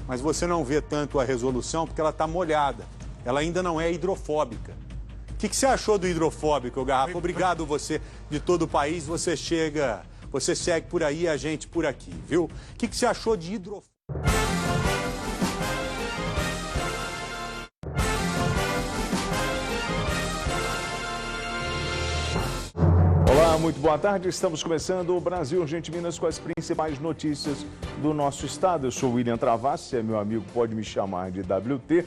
mas você não vê tanto a resolução porque ela está molhada. Ela ainda não é hidrofóbica. O que você achou do hidrofóbico, Garrafa? Obrigado você de todo o país. Você segue por aí e a gente por aqui, viu? O que você achou de hidrofóbico? Olá, muito boa tarde. Estamos começando o Brasil Urgente Minas com as principais notícias do nosso estado. Eu sou o William Travassi, meu amigo pode me chamar de WT.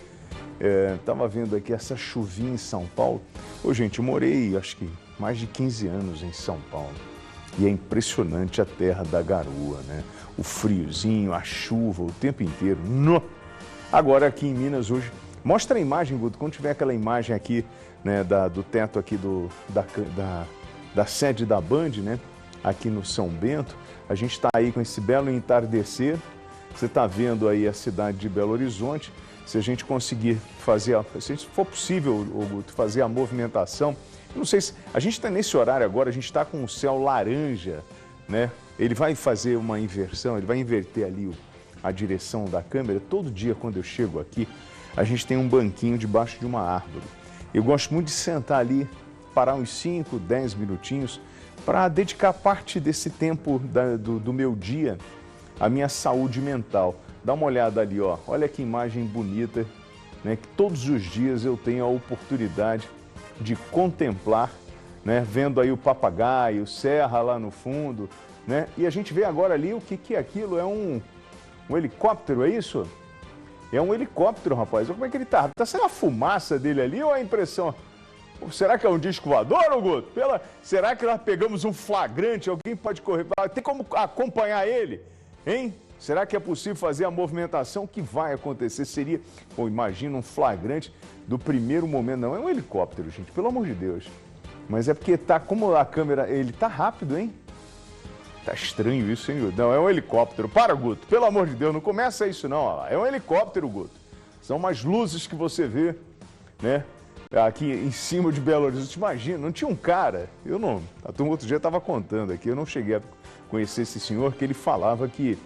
Estava vendo aqui essa chuvinha em São Paulo. Ô, gente, eu morei acho que mais de 15 anos em São Paulo. E é impressionante a terra da garoa, né? O friozinho, a chuva, o tempo inteiro. No! Agora aqui em Minas hoje, mostra a imagem, Guto, quando tiver aquela imagem aqui, né, do teto aqui da sede da Band, né, aqui no São Bento. A gente está aí com esse belo entardecer. Você está vendo aí a cidade de Belo Horizonte. Se a gente conseguir fazer, se for possível, Guto, fazer a movimentação. Eu não sei se a gente está nesse horário agora, a gente está com o céu laranja, né? Ele vai fazer uma inversão, ele vai inverter ali a direção da câmera. Todo dia quando eu chego aqui, a gente tem um banquinho debaixo de uma árvore. Eu gosto muito de sentar ali, parar uns 5, 10 minutinhos para dedicar parte desse tempo do meu dia à minha saúde mental. Dá uma olhada ali, ó. Olha que imagem bonita, né? Que todos os dias eu tenho a oportunidade de contemplar, né? Vendo aí o papagaio, serra lá no fundo, né? E a gente vê agora ali o que é aquilo, é um helicóptero, é isso? É um helicóptero, rapaz. Como é que ele tá? Tá sendo a fumaça dele ali ou a impressão? Será que é um disco voador, Guto? Será que nós pegamos um flagrante? Alguém pode correr? Tem como acompanhar ele? Hein? Será que é possível fazer a movimentação? O que vai acontecer? Seria, imagina um flagrante do primeiro momento. Não, é um helicóptero, gente, pelo amor de Deus. Mas é porque tá, como a câmera, ele tá rápido, hein? Tá estranho isso, hein, Guto? Não, é um helicóptero. Para, Guto, pelo amor de Deus, não começa isso não. É um helicóptero, Guto. São umas luzes que você vê, né? Aqui em cima de Belo Horizonte, imagina, não tinha um cara, outro dia estava contando aqui, eu não cheguei a conhecer esse senhor, que ele falava que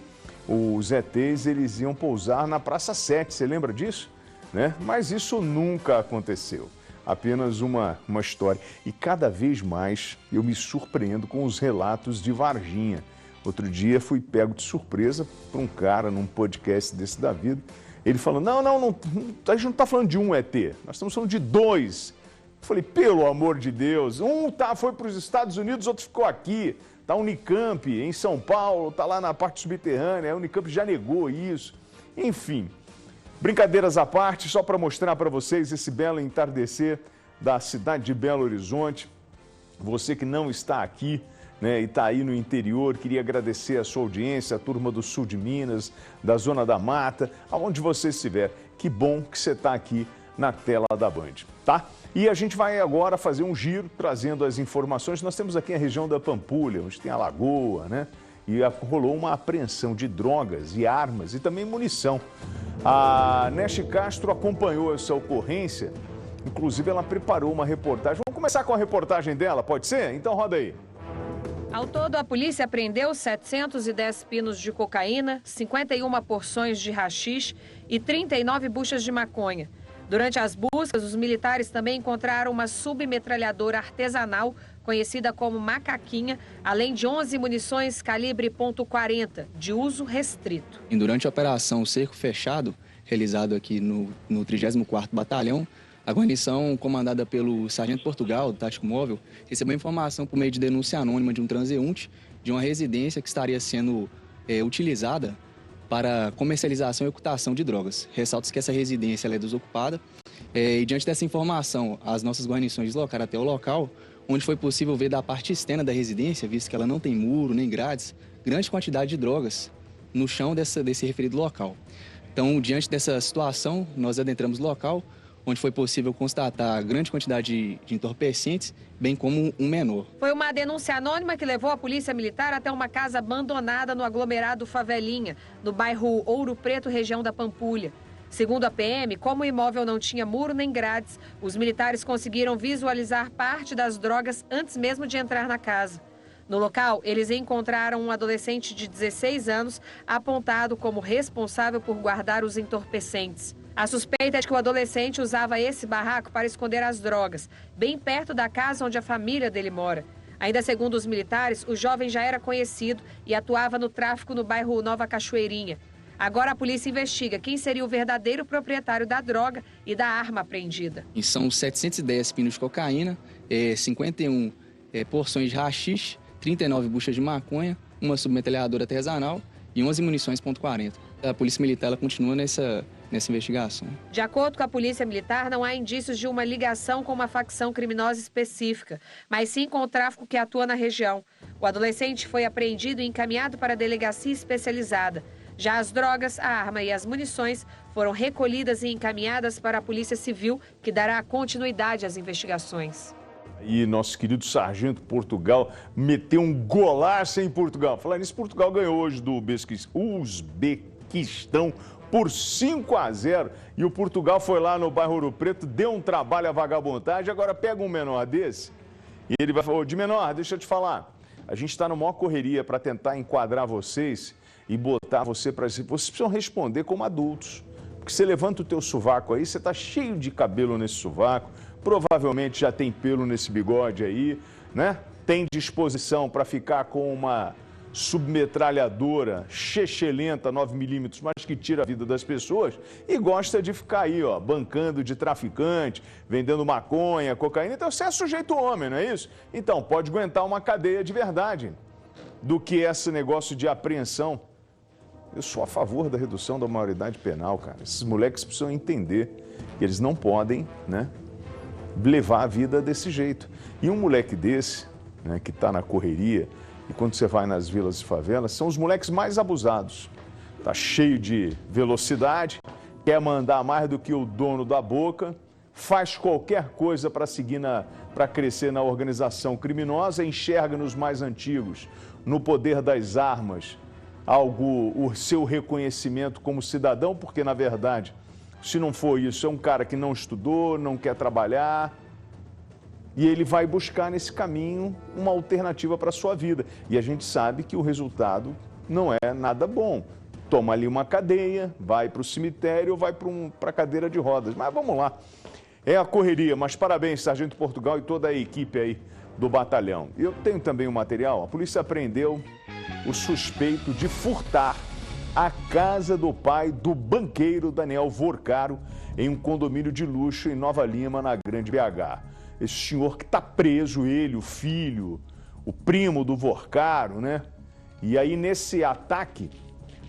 os ETs, eles iam pousar na Praça 7, você lembra disso? Né? Mas isso nunca aconteceu, apenas uma história. E cada vez mais eu me surpreendo com os relatos de Varginha. Outro dia fui pego de surpresa por um cara num podcast desse da vida. Ele falou, não, a gente não está falando de um ET, nós estamos falando de 2. Eu falei, pelo amor de Deus, foi para os Estados Unidos, outro ficou aqui. Está a Unicamp em São Paulo, está lá na parte subterrânea, a Unicamp já negou isso. Enfim, brincadeiras à parte, só para mostrar para vocês esse belo entardecer da cidade de Belo Horizonte. Você que não está aqui, né, e está aí no interior, queria agradecer a sua audiência, a turma do sul de Minas, da Zona da Mata, aonde você estiver. Que bom que você está aqui na tela da Band, tá? E a gente vai agora fazer um giro trazendo as informações. Nós temos aqui a região da Pampulha, onde tem a lagoa, né? E rolou uma apreensão de drogas e armas e também munição. A Neste Castro acompanhou essa ocorrência, inclusive ela preparou uma reportagem. Vamos começar com a reportagem dela, pode ser? Então roda aí. Ao todo, a polícia apreendeu 710 pinos de cocaína, 51 porções de haxixe e 39 buchas de maconha. Durante as buscas, os militares também encontraram uma submetralhadora artesanal, conhecida como Macaquinha, além de 11 munições calibre .40, de uso restrito. E durante a operação Cerco Fechado, realizado aqui no 34º Batalhão, a guarnição, comandada pelo Sargento Portugal, do Tático Móvel, recebeu informação por meio de denúncia anônima de um transeunte de uma residência que estaria sendo utilizada para comercialização e ocultação de drogas. Ressalta-se que essa residência ela é desocupada e, diante dessa informação, as nossas guarnições deslocaram até o local, onde foi possível ver da parte externa da residência, visto que ela não tem muro nem grades, grande quantidade de drogas no chão desse referido local. Então, diante dessa situação, nós adentramos o local, onde foi possível constatar grande quantidade de entorpecentes, bem como um menor. Foi uma denúncia anônima que levou a Polícia Militar até uma casa abandonada no aglomerado Favelinha, no bairro Ouro Preto, região da Pampulha. Segundo a PM, como o imóvel não tinha muro nem grades, os militares conseguiram visualizar parte das drogas antes mesmo de entrar na casa. No local, eles encontraram um adolescente de 16 anos apontado como responsável por guardar os entorpecentes. A suspeita é de que o adolescente usava esse barraco para esconder as drogas, bem perto da casa onde a família dele mora. Ainda segundo os militares, o jovem já era conhecido e atuava no tráfico no bairro Nova Cachoeirinha. Agora a polícia investiga quem seria o verdadeiro proprietário da droga e da arma apreendida. E são 710 pinos de cocaína, 51 porções de haxixe, 39 buchas de maconha, uma submetralhadora artesanal e 11 munições .40. A polícia militar ela continua nessa investigação. De acordo com a polícia militar, não há indícios de uma ligação com uma facção criminosa específica, mas sim com o tráfico que atua na região. O adolescente foi apreendido e encaminhado para a delegacia especializada. Já as drogas, a arma e as munições foram recolhidas e encaminhadas para a Polícia Civil, que dará continuidade às investigações. E nosso querido Sargento Portugal meteu um golaço em Portugal. Falar nisso, Portugal ganhou hoje do Uzbequistão por 5-0. E o Portugal foi lá no bairro Ouro Preto, deu um trabalho à vagabundagem. Agora pega um menor desse e ele vai falar: de menor, deixa eu te falar. A gente está numa maior correria para tentar enquadrar vocês e botar você para... Vocês precisam responder como adultos. Porque você levanta o teu sovaco aí, você está cheio de cabelo nesse sovaco, provavelmente já tem pelo nesse bigode aí, né? Tem disposição para ficar com uma submetralhadora chechelenta 9mm, mas que tira a vida das pessoas, e gosta de ficar aí, ó, bancando de traficante, vendendo maconha, cocaína. Então você é sujeito homem, não é isso? Então pode aguentar uma cadeia de verdade do que esse negócio de apreensão. Eu sou a favor da redução da maioridade penal, cara. Esses moleques precisam entender que eles não podem, né, levar a vida desse jeito. E um moleque desse, né, que está na correria, e quando você vai nas vilas e favelas, são os moleques mais abusados. Tá cheio de velocidade, quer mandar mais do que o dono da boca, faz qualquer coisa para para crescer na organização criminosa, enxerga nos mais antigos, no poder das armas, o seu reconhecimento como cidadão, porque, na verdade, se não for isso, é um cara que não estudou, não quer trabalhar, e ele vai buscar nesse caminho uma alternativa para a sua vida. E a gente sabe que o resultado não é nada bom. Toma ali uma cadeia, vai para o cemitério ou vai para a cadeira de rodas. Mas vamos lá, é a correria. Mas parabéns, Sargento Portugal e toda a equipe aí do batalhão. Eu tenho também um material. A polícia apreendeu o suspeito de furtar a casa do pai do banqueiro Daniel Vorcaro em um condomínio de luxo em Nova Lima, na Grande BH. Esse senhor que está preso, ele, o filho, o primo do Vorcaro, né? E aí, nesse ataque,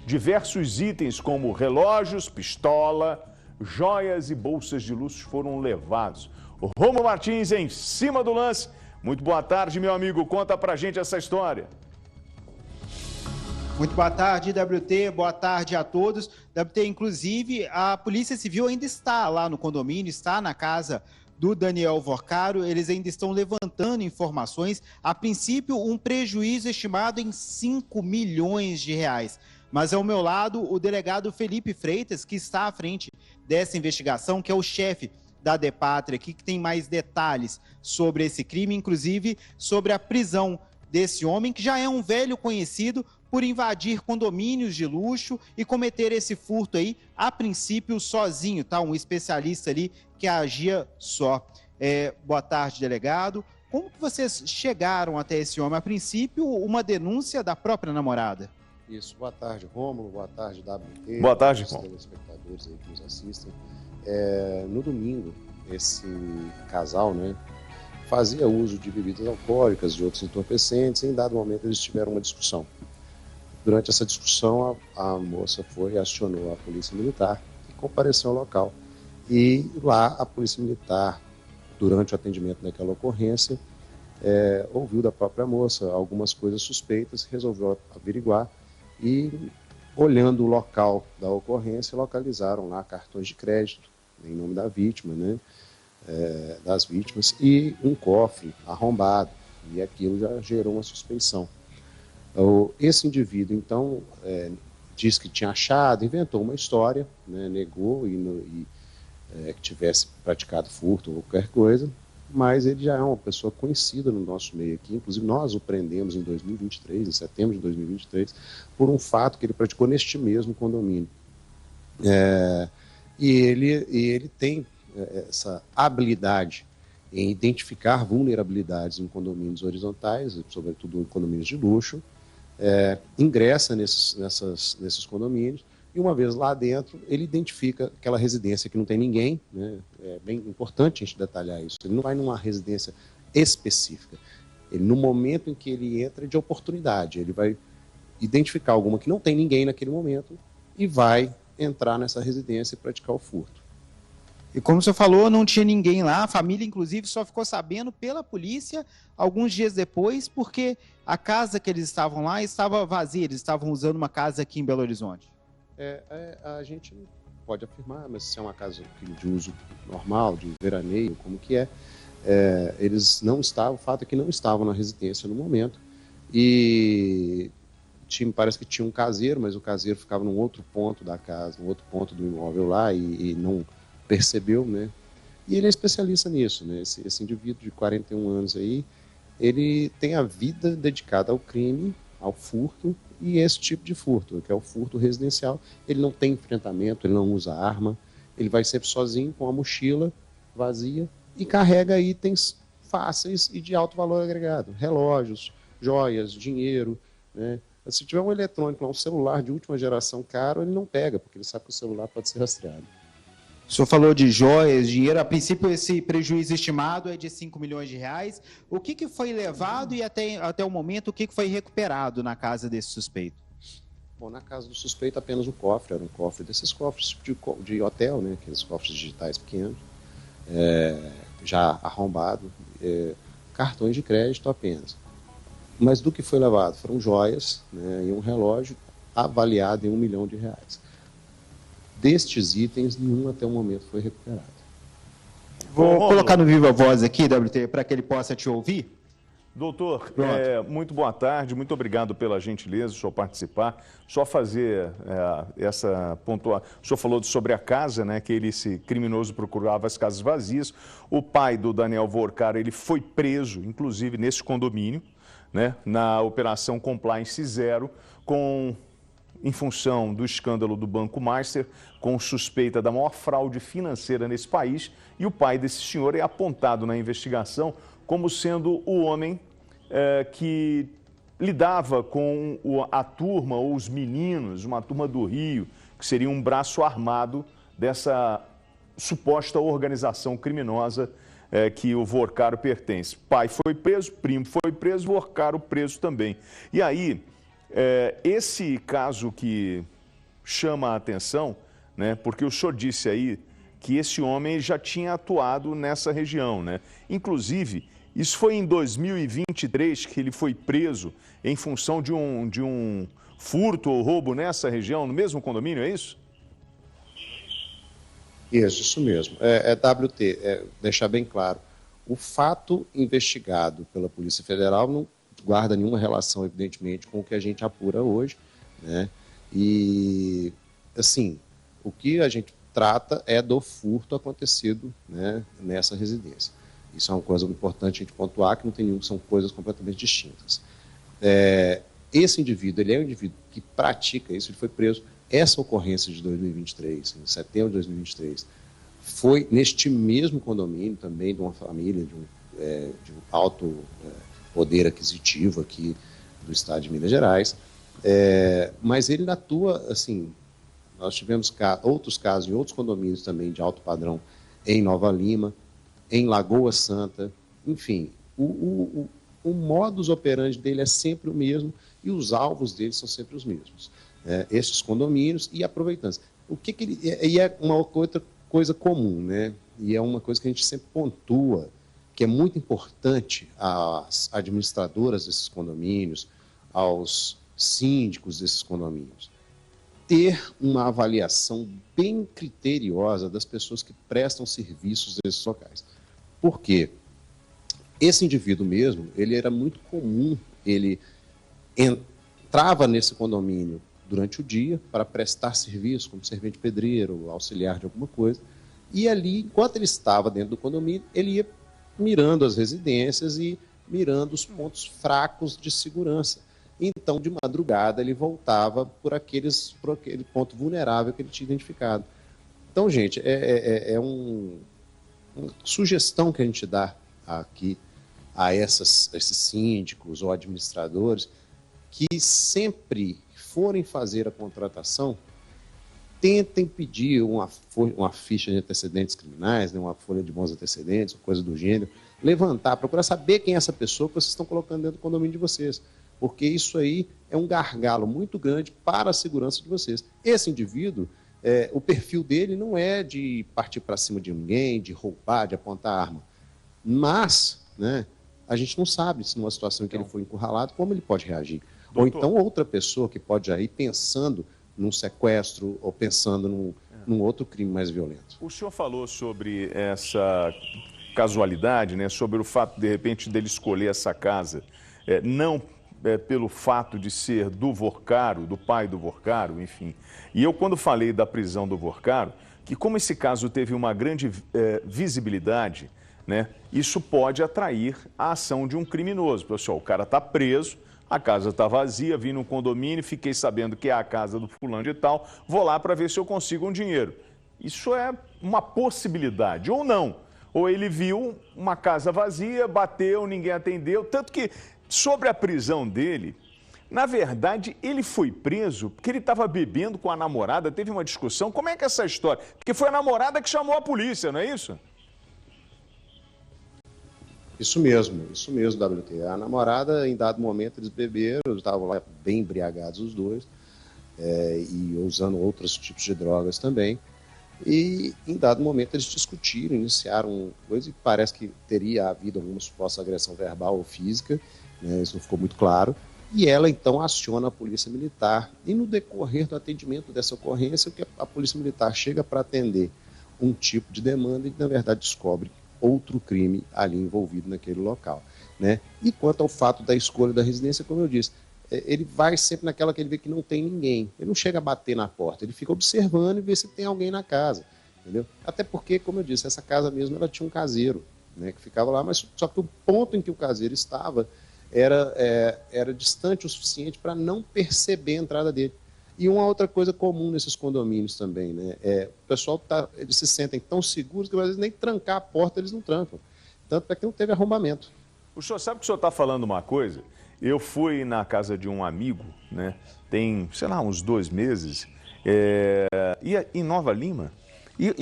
diversos itens como relógios, pistola, joias e bolsas de luxo foram levados. O Romulo Martins em cima do lance. Muito boa tarde, meu amigo. Conta pra gente essa história. Muito boa tarde, WT. Boa tarde a todos. WT, inclusive, a Polícia Civil ainda está lá no condomínio, está na casa do Daniel Vorcaro. Eles ainda estão levantando informações. A princípio, um prejuízo estimado em 5 milhões de reais. Mas ao meu lado, o delegado Felipe Freitas, que está à frente dessa investigação, que é o chefe da Depátria aqui, que tem mais detalhes sobre esse crime, inclusive sobre a prisão desse homem, que já é um velho conhecido por invadir condomínios de luxo e cometer esse furto aí, a princípio, sozinho, tá? Um especialista ali que agia só. Boa tarde, delegado. Como que vocês chegaram até esse homem? A princípio, uma denúncia da própria namorada. Isso. Boa tarde, Rômulo. Boa tarde, WT. Boa tarde, Rômulo. Telespectadores aí que nos assistem. No domingo, esse casal, né, fazia uso de bebidas alcoólicas, de outros entorpecentes, e em dado momento eles tiveram uma discussão. Durante essa discussão, a moça acionou a polícia militar, que compareceu ao local. E lá, a polícia militar, durante o atendimento daquela ocorrência, ouviu da própria moça algumas coisas suspeitas, resolveu averiguar e, olhando o local da ocorrência, localizaram lá cartões de crédito em nome da vítima, né, das vítimas, e um cofre arrombado, e aquilo já gerou uma suspeição. Esse indivíduo, então, disse que tinha achado, inventou uma história, né, negou que tivesse praticado furto ou qualquer coisa, mas ele já é uma pessoa conhecida no nosso meio aqui. Inclusive, nós o prendemos em 2023, em setembro de 2023, por um fato que ele praticou neste mesmo condomínio. E ele tem essa habilidade em identificar vulnerabilidades em condomínios horizontais, sobretudo em condomínios de luxo, ingressa nesses condomínios, e uma vez lá dentro, ele identifica aquela residência que não tem ninguém, né? É bem importante a gente detalhar isso. Ele não vai numa residência específica. Ele, no momento em que ele entra de oportunidade, ele vai identificar alguma que não tem ninguém naquele momento e vai entrar nessa residência e praticar o furto. E como o senhor falou, não tinha ninguém lá, a família, inclusive, só ficou sabendo pela polícia alguns dias depois, porque a casa que eles estavam lá estava vazia, eles estavam usando uma casa aqui em Belo Horizonte. A gente não pode afirmar, mas se é uma casa de uso normal, de veraneio, como que é, eles não estavam, o fato é que não estavam na residência no momento, e parece que tinha um caseiro, mas o caseiro ficava num outro ponto da casa, num outro ponto do imóvel lá, e não percebeu, né? E ele é especialista nisso, né? Esse indivíduo de 41 anos aí, ele tem a vida dedicada ao crime, ao furto, e esse tipo de furto, que é o furto residencial. Ele não tem enfrentamento, ele não usa arma, ele vai sempre sozinho com a mochila vazia e carrega itens fáceis e de alto valor agregado, relógios, joias, dinheiro, né? Se tiver um eletrônico, um celular de última geração caro, ele não pega, porque ele sabe que o celular pode ser rastreado. O senhor falou de joias, dinheiro. A princípio, esse prejuízo estimado é de 5 milhões de reais. O que foi levado e até o momento, o que foi recuperado na casa desse suspeito? Bom, na casa do suspeito, apenas um cofre. Era um cofre desses cofres de hotel, né? Aqueles cofres digitais pequenos, já arrombado, cartões de crédito apenas. Mas do que foi levado? Foram joias, né, e um relógio avaliado em R$1 milhão. Destes itens, nenhum até o momento foi recuperado. Vou colocar no Viva Voz aqui, WT, para que ele possa te ouvir. Doutor, muito boa tarde, muito obrigado pela gentileza, o senhor participar. Só fazer essa pontuação. O senhor falou sobre a casa, né, que esse criminoso procurava as casas vazias. O pai do Daniel Vorcaro, ele foi preso, inclusive, nesse condomínio, né, na Operação Compliance Zero, em função do escândalo do Banco Master, com suspeita da maior fraude financeira nesse país, e o pai desse senhor é apontado na investigação como sendo o homem que lidava com a turma, ou os meninos, uma turma do Rio, que seria um braço armado dessa suposta organização criminosa que o Vorcaro pertence. Pai foi preso, primo foi preso, Vorcaro preso também. E aí, esse caso que chama a atenção, né, porque o senhor disse aí que esse homem já tinha atuado nessa região, né? Inclusive, isso foi em 2023 que ele foi preso em função de um furto ou roubo nessa região, no mesmo condomínio, é isso? Isso mesmo. WT, deixar bem claro, o fato investigado pela Polícia Federal não guarda nenhuma relação, evidentemente, com o que a gente apura hoje, né? E, assim, o que a gente trata é do furto acontecido, né, nessa residência. Isso é uma coisa importante a gente pontuar, que não tem nenhum, são coisas completamente distintas. Esse indivíduo, ele é um indivíduo que pratica isso, ele foi preso. Essa ocorrência de 2023, em setembro de 2023, foi neste mesmo condomínio também de uma família de um alto poder aquisitivo aqui do estado de Minas Gerais, mas ele atua, assim, nós tivemos outros casos em outros condomínios também de alto padrão em Nova Lima, em Lagoa Santa, enfim, o modus operandi dele é sempre o mesmo e os alvos dele são sempre os mesmos. Esses condomínios e aproveitantes. E é uma outra coisa comum, né? E é uma coisa que a gente sempre pontua, que é muito importante às administradoras desses condomínios, aos síndicos desses condomínios, ter uma avaliação bem criteriosa das pessoas que prestam serviços nesses locais. Por quê? Esse indivíduo mesmo, ele era muito comum, ele entrava nesse condomínio durante o dia para prestar serviço, como servente pedreiro, auxiliar de alguma coisa, e ali, enquanto ele estava dentro do condomínio, ele ia mirando as residências e mirando os pontos fracos de segurança. Então, de madrugada, ele voltava por aquele ponto vulnerável que ele tinha identificado. Então, gente, uma sugestão que a gente dá aqui a esses síndicos ou administradores que sempre forem fazer a contratação, tentem pedir uma ficha de antecedentes criminais, né, uma folha de bons antecedentes, coisa do gênero, levantar, procurar saber quem é essa pessoa que vocês estão colocando dentro do condomínio de vocês, porque isso aí é um gargalo muito grande para a segurança de vocês. Esse indivíduo, o perfil dele não é de partir para cima de ninguém, de roubar, de apontar arma, mas, né, a gente não sabe se numa situação em que ele foi encurralado, como ele pode reagir. Doutor. Ou então outra pessoa que pode ir pensando num sequestro ou pensando num outro crime mais violento. O senhor falou sobre essa casualidade, né, sobre o fato, de repente, dele escolher essa casa, não pelo fato de ser do Vorcaro, do pai do Vorcaro, enfim. E eu, quando falei da prisão do Vorcaro, que como esse caso teve uma grande visibilidade, né, isso pode atrair a ação de um criminoso. Pessoal, o cara está preso, a casa está vazia, vim no condomínio, fiquei sabendo que é a casa do fulano de tal, vou lá para ver se eu consigo um dinheiro. Isso é uma possibilidade, ou não. Ou ele viu uma casa vazia, bateu, ninguém atendeu. Tanto que, sobre a prisão dele, na verdade, ele foi preso porque ele estava bebendo com a namorada, teve uma discussão. Como é que é essa história? Porque foi a namorada que chamou a polícia, não é isso? Isso mesmo, WT. A namorada, em dado momento, eles beberam, estavam lá bem embriagados os dois, e usando outros tipos de drogas também. E, em dado momento, eles discutiram, iniciaram coisa e parece que teria havido alguma suposta agressão verbal ou física, né, isso não ficou muito claro. E ela, então, aciona a Polícia Militar. E, no decorrer do atendimento dessa ocorrência, a Polícia Militar chega para atender um tipo de demanda e, na verdade, descobre outro crime ali envolvido naquele local, né? E quanto ao fato da escolha da residência, como eu disse, ele vai sempre naquela que ele vê que não tem ninguém. Ele não chega a bater na porta, ele fica observando e vê se tem alguém na casa, entendeu? Até porque, como eu disse, essa casa mesmo, ela tinha um caseiro, né, que ficava lá, mas só que o ponto em que o caseiro estava era distante o suficiente para não perceber a entrada dele. E uma outra coisa comum nesses condomínios também, né? O pessoal eles se sentem tão seguros que às vezes nem trancar a porta eles não trancam. Tanto é que não teve arrombamento. O senhor sabe que o senhor está falando uma coisa? Eu fui na casa de um amigo, né? Tem, sei lá, uns 2 meses, em Nova Lima, e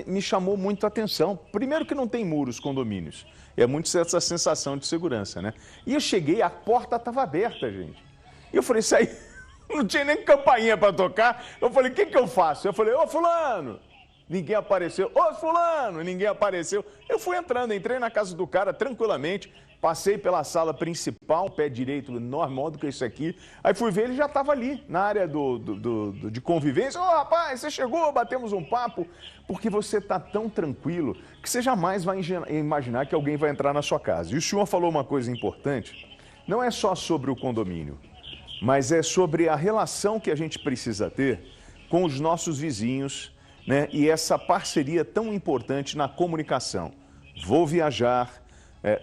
me chamou muito a atenção. Primeiro que não tem muros condomínios. É muito essa sensação de segurança, né? E eu cheguei, a porta estava aberta, gente. E eu falei, isso aí... Não tinha nem campainha para tocar. Eu falei, o que eu faço? Eu falei, ô fulano, ninguém apareceu. Ô fulano, ninguém apareceu. Eu fui entrando, entrei na casa do cara tranquilamente, passei pela sala principal, pé direito, normal do que isso aqui. Aí fui ver, ele já estava ali, na área de convivência. Ô rapaz, você chegou, batemos um papo. Porque você está tão tranquilo que você jamais vai imaginar que alguém vai entrar na sua casa. E o senhor falou uma coisa importante, não é só sobre o condomínio, mas é sobre a relação que a gente precisa ter com os nossos vizinhos, né? E essa parceria tão importante na comunicação. Vou viajar.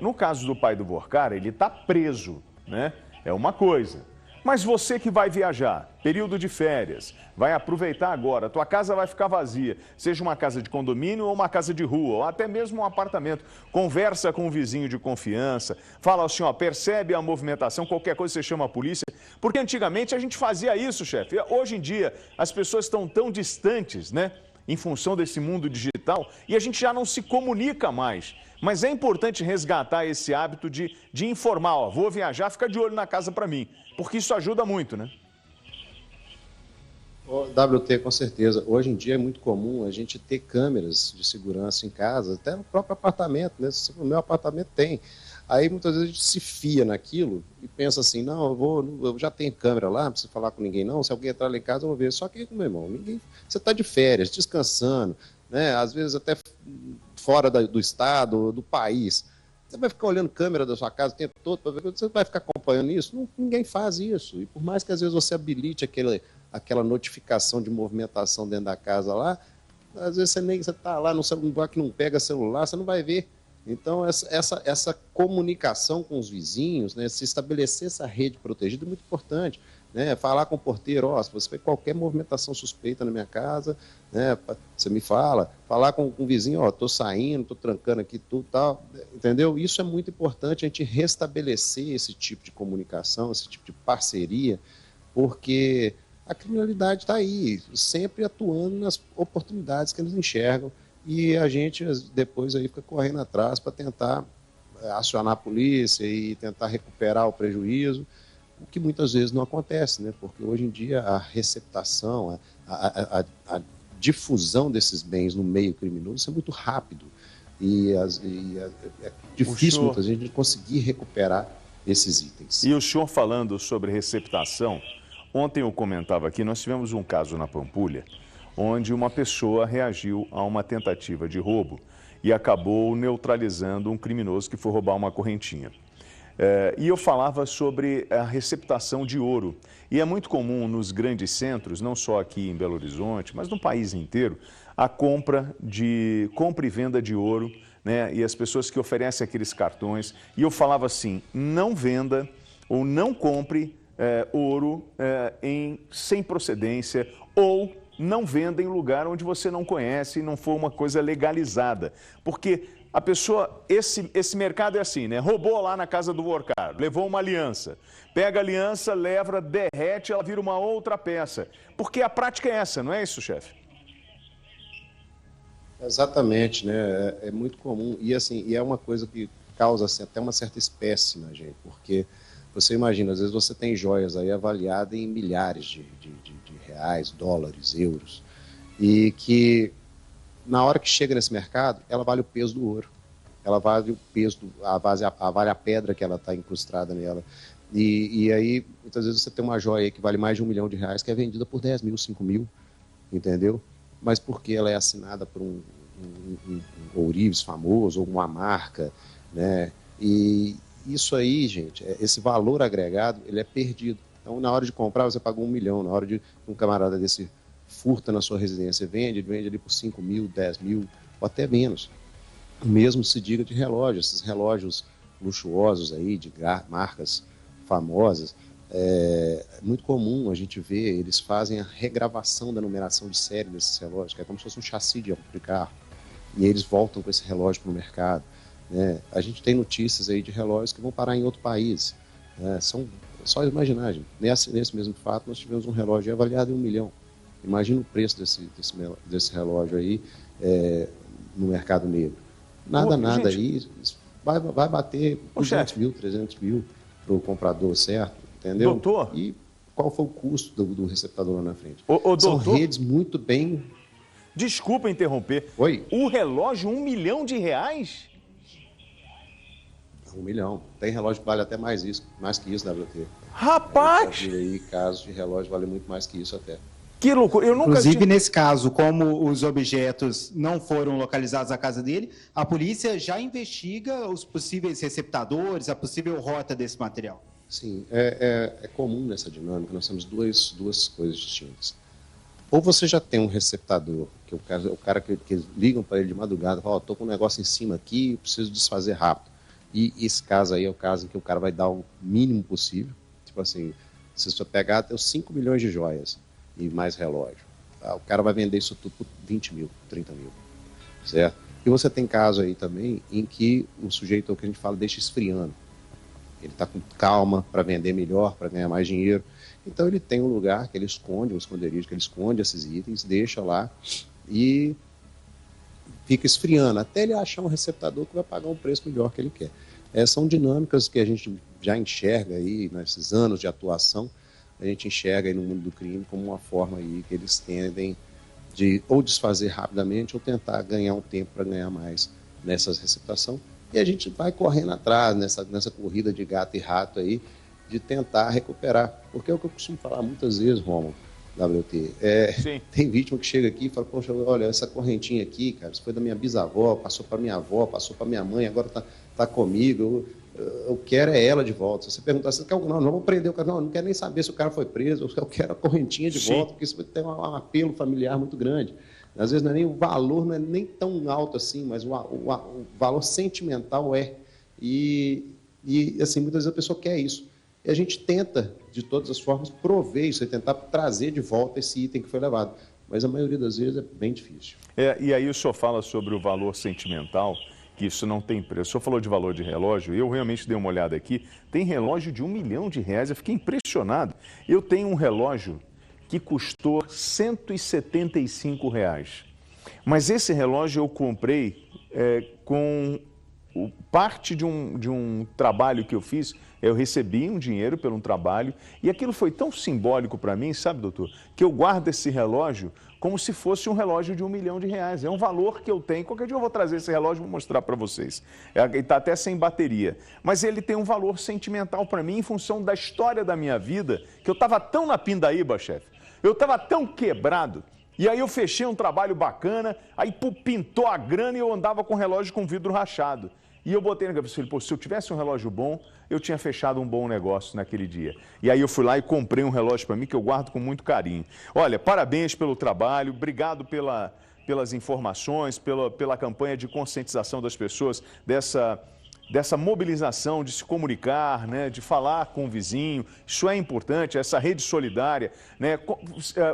No caso do pai do Vorcaro, ele está preso, né? É uma coisa. Mas você que vai viajar, período de férias, vai aproveitar agora, tua casa vai ficar vazia, seja uma casa de condomínio ou uma casa de rua, ou até mesmo um apartamento. Conversa com um vizinho de confiança, fala assim, ó, percebe a movimentação, qualquer coisa você chama a polícia. Porque antigamente a gente fazia isso, chefe. Hoje em dia as pessoas estão tão distantes, né, em função desse mundo digital, e a gente já não se comunica mais. Mas é importante resgatar esse hábito de informar, ó, vou viajar, fica de olho na casa para mim, porque isso ajuda muito, né? WT, com certeza. Hoje em dia é muito comum a gente ter câmeras de segurança em casa, até no próprio apartamento, né? O meu apartamento tem. Aí muitas vezes a gente se fia naquilo e pensa assim, não, eu já tenho câmera lá, não preciso falar com ninguém não, se alguém entrar lá em casa eu vou ver. Só que, meu irmão, você está de férias, descansando, né? Às vezes até fora do estado, do país. Você vai ficar olhando câmera da sua casa o tempo todo para ver, você vai ficar acompanhando isso? Não, ninguém faz isso. E por mais que às vezes você habilite aquela notificação de movimentação dentro da casa lá, às vezes você está lá no celular que não pega celular, você não vai ver, Então, essa comunicação com os vizinhos, né, se estabelecer essa rede protegida é muito importante. Né, falar com o porteiro, se você vê qualquer movimentação suspeita na minha casa, né, você me fala. Falar com o vizinho, estou saindo, estou trancando aqui tudo, tal, entendeu? Isso é muito importante, a gente restabelecer esse tipo de comunicação, esse tipo de parceria, porque a criminalidade está aí, sempre atuando nas oportunidades que eles enxergam, e a gente depois aí fica correndo atrás para tentar acionar a polícia e tentar recuperar o prejuízo, o que muitas vezes não acontece, né? Porque hoje em dia a receptação, a difusão desses bens no meio criminoso é muito rápido e é difícil muitas vezes de conseguir recuperar esses itens. E o senhor falando sobre receptação, ontem eu comentava aqui, nós tivemos um caso na Pampulha, onde uma pessoa reagiu a uma tentativa de roubo e acabou neutralizando um criminoso que foi roubar uma correntinha. E eu falava sobre a receptação de ouro. E é muito comum nos grandes centros, não só aqui em Belo Horizonte, mas no país inteiro, a compra e venda de ouro, né? E as pessoas que oferecem aqueles cartões. E eu falava assim, não venda ou não compre ouro sem procedência ou não venda em lugar onde você não conhece e não for uma coisa legalizada. Porque a pessoa, esse mercado é assim, né? Roubou lá na casa do Vorcaro, levou uma aliança. Pega a aliança, leva, derrete, ela vira uma outra peça. Porque a prática é essa, não é isso, chefe? Exatamente, né? É muito comum. E assim, é uma coisa que causa assim, até uma certa espécie na gente. Porque você imagina, às vezes você tem joias aí avaliadas em milhares de reais, dólares, euros. E que na hora que chega nesse mercado, ela vale o peso do ouro. Ela vale o peso, vale a pedra que ela está incrustada nela. E aí, muitas vezes você tem uma joia que vale mais de R$1 milhão, que é vendida por 10 mil, 5 mil, entendeu? Mas porque ela é assinada por um ourives famoso, ou uma marca, né? E isso aí, gente, esse valor agregado, ele é perdido. Então, na hora de comprar, você pagou R$1 milhão. Na hora de um camarada desse furta na sua residência, vende ali por 5 mil, 10 mil, ou até menos. Mesmo se diga de relógios, esses relógios luxuosos aí, de marcas famosas, é muito comum a gente ver, eles fazem a regravação da numeração de série desses relógios, que é como se fosse um chassi de carro, e eles voltam com esse relógio para o mercado. Né? A gente tem notícias aí de relógios que vão parar em outro país. Né? Só imaginar, gente. Nesse mesmo fato, nós tivemos um relógio avaliado em R$1 milhão. Imagina o preço desse relógio aí no mercado negro. Nada aí, vai bater 200 mil, 300 mil para o comprador, certo? Entendeu? Doutor? E qual foi o custo do receptador lá na frente? São doutor, redes muito bem... Desculpa interromper. Oi? O relógio, R$1 milhão? R$1 milhão. Tem relógio que vale até mais que isso, WT. Rapaz! Eu aí casos de relógio vale muito mais que isso até. Que loucura. Inclusive, nesse caso, como os objetos não foram localizados na casa dele, a polícia já investiga os possíveis receptadores, a possível rota desse material. Sim, é comum nessa dinâmica, nós temos duas coisas distintas. Ou você já tem um receptador, que o cara que ligam para ele de madrugada, fala, estou com um negócio em cima aqui, preciso desfazer rápido. E esse caso aí é o caso em que o cara vai dar o mínimo possível. Tipo assim, se você pegar até os 5 milhões de joias e mais relógio, tá? O cara vai vender isso tudo por 20 mil, 30 mil, certo? E você tem caso aí também em que o sujeito, é o que a gente fala, deixa esfriando. Ele está com calma para vender melhor, para ganhar mais dinheiro. Então ele tem um lugar que ele esconde, um esconderijo, que ele esconde esses itens, deixa lá e fica esfriando, até ele achar um receptador que vai pagar um preço melhor que ele quer. São dinâmicas que a gente já enxerga aí, nesses anos de atuação, a gente enxerga aí no mundo do crime como uma forma aí que eles tendem de ou desfazer rapidamente ou tentar ganhar um tempo para ganhar mais nessa receptação. E a gente vai correndo atrás nessa corrida de gato e rato aí, de tentar recuperar. Porque é o que eu costumo falar muitas vezes, Romulo, WT. Tem vítima que chega aqui e fala, poxa, olha, essa correntinha aqui, cara, isso foi da minha bisavó, passou para minha avó, passou para minha mãe, agora tá comigo, eu quero ela de volta. Se você perguntar, não vou prender o cara, não quero nem saber se o cara foi preso, eu quero a correntinha de volta, porque isso vai ter um apelo familiar muito grande. Às vezes não é nem o valor, não é nem tão alto assim, mas o valor sentimental é. E assim, muitas vezes a pessoa quer isso. E a gente tenta, de todas as formas, prover isso, tentar trazer de volta esse item que foi levado. Mas a maioria das vezes é bem difícil. E aí o senhor fala sobre o valor sentimental, que isso não tem preço. O senhor falou de valor de relógio, eu realmente dei uma olhada aqui. Tem relógio de R$1 milhão, eu fiquei impressionado. Eu tenho um relógio que custou R$175. Mas esse relógio eu comprei com parte de um trabalho que eu fiz. Eu recebi um dinheiro pelo um trabalho e aquilo foi tão simbólico para mim, sabe, doutor, que eu guardo esse relógio como se fosse um relógio de R$1 milhão. É um valor que eu tenho. Qualquer dia eu vou trazer esse relógio e vou mostrar para vocês. Ele está até sem bateria. Mas ele tem um valor sentimental para mim em função da história da minha vida, que eu estava tão na pindaíba, chefe. Eu estava tão quebrado. E aí eu fechei um trabalho bacana, aí pintou a grana e eu andava com o relógio com vidro rachado. E eu botei na cabeça, falei, se eu tivesse um relógio bom, eu tinha fechado um bom negócio naquele dia. E aí eu fui lá e comprei um relógio para mim que eu guardo com muito carinho. Olha, parabéns pelo trabalho, obrigado pelas informações, pela campanha de conscientização das pessoas, dessa mobilização de se comunicar, né, de falar com o vizinho. Isso é importante, essa rede solidária, né?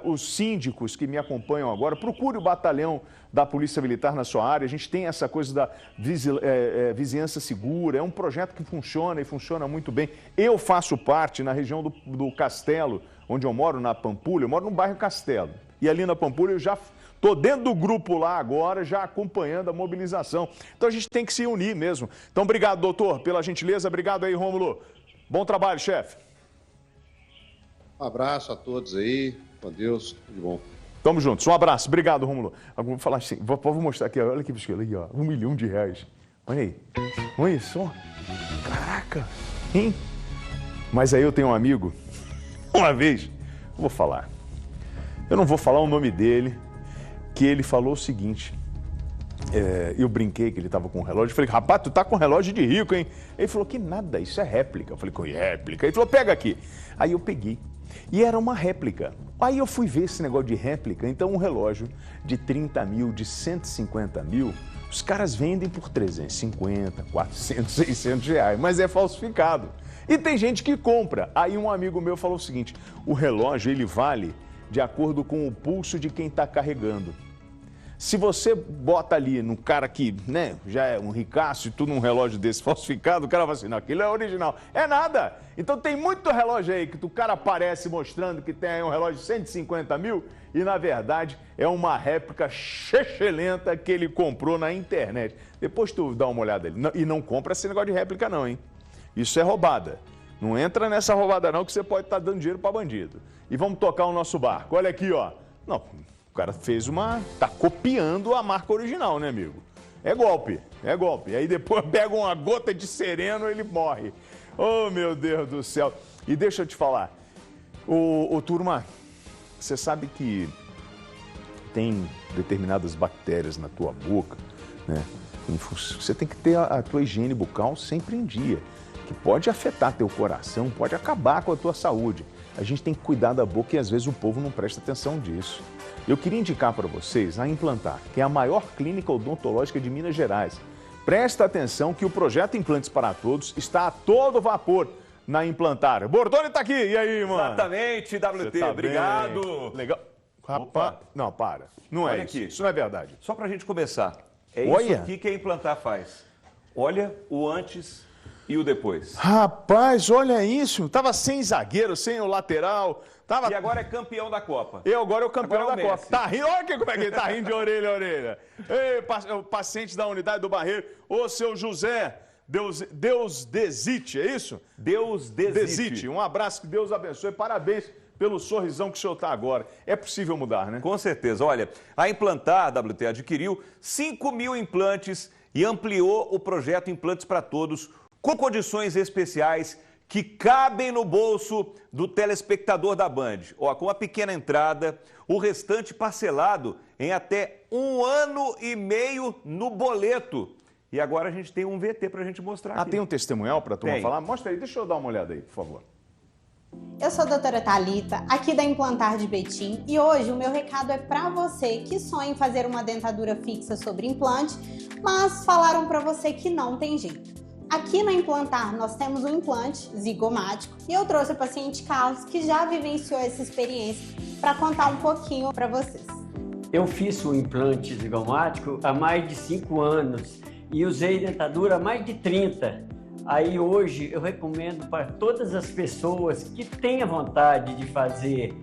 Os síndicos que me acompanham agora, procure o batalhão da Polícia Militar na sua área. A gente tem essa coisa da vizinhança segura, é um projeto que funciona e funciona muito bem. Eu faço parte na região do Castelo, onde eu moro, na Pampulha, eu moro no bairro Castelo. E ali na Pampulha eu já estou dentro do grupo lá agora, já acompanhando a mobilização. Então a gente tem que se unir mesmo. Então obrigado, doutor, pela gentileza. Obrigado aí, Rômulo. Bom trabalho, chefe. Um abraço a todos aí. Com Deus, tudo de bom. Tamo juntos. Um abraço. Obrigado, Rômulo. Vou falar assim, vou mostrar aqui. Olha que bicho aí, ó. R$1 milhão. Olha aí. Olha só. Caraca. Hein? Mas aí eu tenho um amigo, uma vez, vou falar. Eu não vou falar o nome dele, que ele falou o seguinte, eu brinquei que ele estava com um relógio, eu falei, rapaz, tu tá com um relógio de rico, hein? Ele falou, que nada, isso é réplica. Eu falei, com réplica? Ele falou, pega aqui. Aí eu peguei, e era uma réplica. Aí eu fui ver esse negócio de réplica, então um relógio de 30 mil, de 150 mil, os caras vendem por 350, 400, 600 reais, mas é falsificado. E tem gente que compra. Aí um amigo meu falou o seguinte, o relógio, ele vale de acordo com o pulso de quem está carregando. Se você bota ali no cara que, né, já é um ricaço e tudo num relógio desse falsificado, o cara vai assim, não, aquilo é original. É nada. Então tem muito relógio aí que o cara aparece mostrando que tem aí um relógio de 150 mil e, na verdade, é uma réplica chechelenta que ele comprou na internet. Depois tu dá uma olhada ali. E não compra esse negócio de réplica não, hein? Isso é roubada. Não entra nessa roubada não, que você pode estar dando dinheiro para bandido. E vamos tocar o nosso barco. Olha aqui, ó. Não, o cara fez tá copiando a marca original, né, amigo? É golpe, é golpe. E aí depois pega uma gota de sereno e ele morre. Oh, meu Deus do céu. E deixa eu te falar. Ô, turma, você sabe que tem determinadas bactérias na tua boca, né? Você tem que ter a tua higiene bucal sempre em dia, que pode afetar teu coração, pode acabar com a tua saúde. A gente tem que cuidar da boca e às vezes o povo não presta atenção disso. Eu queria indicar para vocês a Implantar, que é a maior clínica odontológica de Minas Gerais. Presta atenção que o projeto Implantes para Todos está a todo vapor na Implantar. Bordoni tá aqui, e aí, mano? Exatamente, WT, Tá obrigado. bem. Legal. Rapaz, não, para. Não Olha é isso. aqui. Isso não é verdade. Só pra gente começar, é Olha. isso aqui que a Implantar faz. Olha o antes e o depois. Rapaz, olha isso. Tava sem zagueiro, sem o lateral. Tava... E agora é campeão da Copa. Agora é o campeão Agora é o da Messi. Copa. Tá rindo, olha aqui como é que ele tá rindo de orelha a orelha. Ei, o paciente da unidade do Barreiro. Ô, seu José, Deus desite, é isso? Deus desite. Um abraço, que Deus abençoe. Parabéns pelo sorrisão que o senhor tá agora. É possível mudar, né? Com certeza. Olha, a Implantar, WT, adquiriu 5 mil implantes e ampliou o projeto Implantes para Todos com condições especiais que cabem no bolso do telespectador da Band. Ó, com uma pequena entrada, o restante parcelado em até 1 ano e meio no boleto. E agora a gente tem um VT para a gente mostrar aqui. Tem um testemunhal para a turma Tem. falar? Mostra aí, deixa eu dar uma olhada aí, por favor. Eu sou a doutora Thalita, aqui da Implantar de Betim, e hoje o meu recado é para você que sonha em fazer uma dentadura fixa sobre implante, mas falaram para você que não tem jeito. Aqui na Implantar nós temos um implante zigomático e eu trouxe o paciente Carlos, que já vivenciou essa experiência, para contar um pouquinho para vocês. Eu fiz o implante zigomático há mais de 5 anos e usei dentadura há mais de 30. Aí hoje eu recomendo para todas as pessoas que tenham vontade de fazer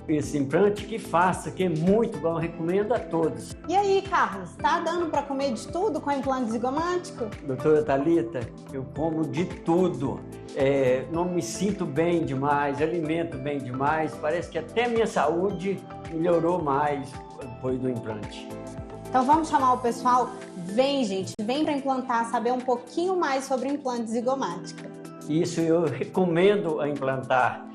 esse implante, que faça, que é muito bom, eu recomendo a todos. E aí, Carlos, tá dando para comer de tudo com o implante zigomático? Doutora Thalita, eu como de tudo, não me sinto bem demais, alimento bem demais, parece que até minha saúde melhorou mais depois do implante. Então vamos chamar o pessoal? Vem, gente, vem para Implantar saber um pouquinho mais sobre o implante zigomático. Isso eu recomendo a Implantar.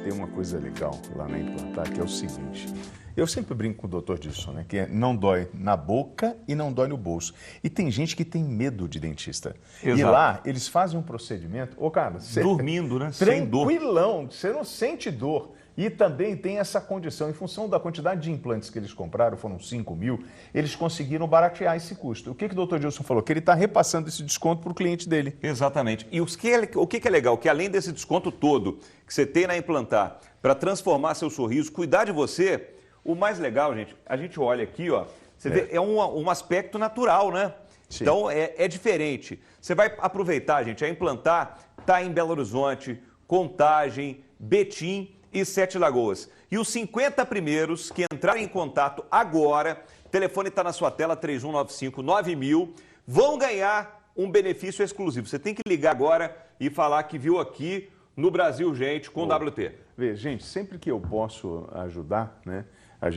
Tem uma coisa legal lá na Implantar, que é o seguinte. Eu sempre brinco com o doutor disso, né? Que não dói na boca e não dói no bolso. E tem gente que tem medo de dentista. Exato. E lá, eles fazem um procedimento... Ô, cara, você... Dormindo, né? Sem dor. Tranquilão, você não sente dor. E também tem essa condição, em função da quantidade de implantes que eles compraram, foram 5 mil, eles conseguiram baratear esse custo. O que o doutor Dilson falou? Que ele está repassando esse desconto para o cliente dele. Exatamente. E o que é legal? Que além desse desconto todo que você tem na Implantar para transformar seu sorriso, cuidar de você, o mais legal, gente, a gente olha aqui, ó, você vê, é um aspecto natural, né? Sim. Então é diferente. Você vai aproveitar, gente, a Implantar está em Belo Horizonte, Contagem, Betim e 7 Lagoas. E os 50 primeiros que entrarem em contato agora, o telefone está na sua tela, 3195-9000, vão ganhar um benefício exclusivo. Você tem que ligar agora e falar que viu aqui no Brasil Gente com WT. Vê, gente, sempre que eu posso ajudar, né?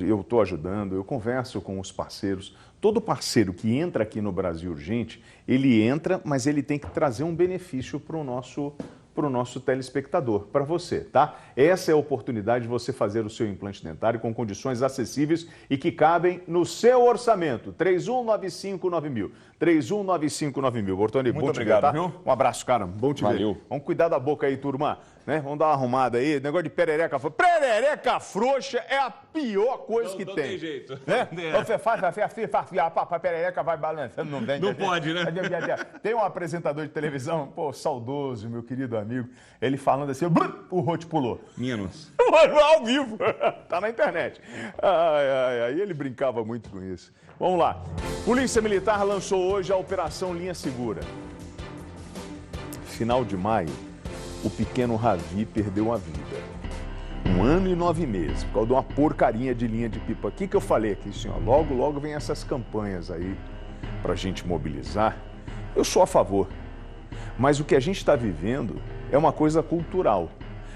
Eu estou ajudando, eu converso com os parceiros. Todo parceiro que entra aqui no Brasil Urgente, ele entra, mas ele tem que trazer um benefício para o nosso telespectador, para você, tá? Essa é a oportunidade de você fazer o seu implante dentário com condições acessíveis e que cabem no seu orçamento. 3195-9000. 3195-9000. Bortoni, muito bom obrigado, te ver, tá? viu? Um abraço, cara. Bom te Valeu. ver. Vamos cuidar da boca aí, turma. Né? Vamos dar uma arrumada aí. Negócio de perereca frouxa. Perereca frouxa é a pior coisa que tem. Não tem jeito. Né? Você faz, a perereca vai balançando. Não pode, né? Tem um apresentador de televisão, pô, saudoso, meu querido amigo, ele falando assim, o rote pulou. Menos. Ao vivo. Tá na internet. Aí ele brincava muito com isso. Vamos lá. Polícia Militar lançou hoje a Operação Linha Segura. Final de maio, o pequeno Ravi perdeu a vida. 1 ano e 9 meses, por causa de uma porcaria de linha de pipa. O que eu falei aqui, senhor? Logo, logo vem essas campanhas aí pra gente mobilizar. Eu sou a favor. Mas o que a gente está vivendo é uma coisa cultural.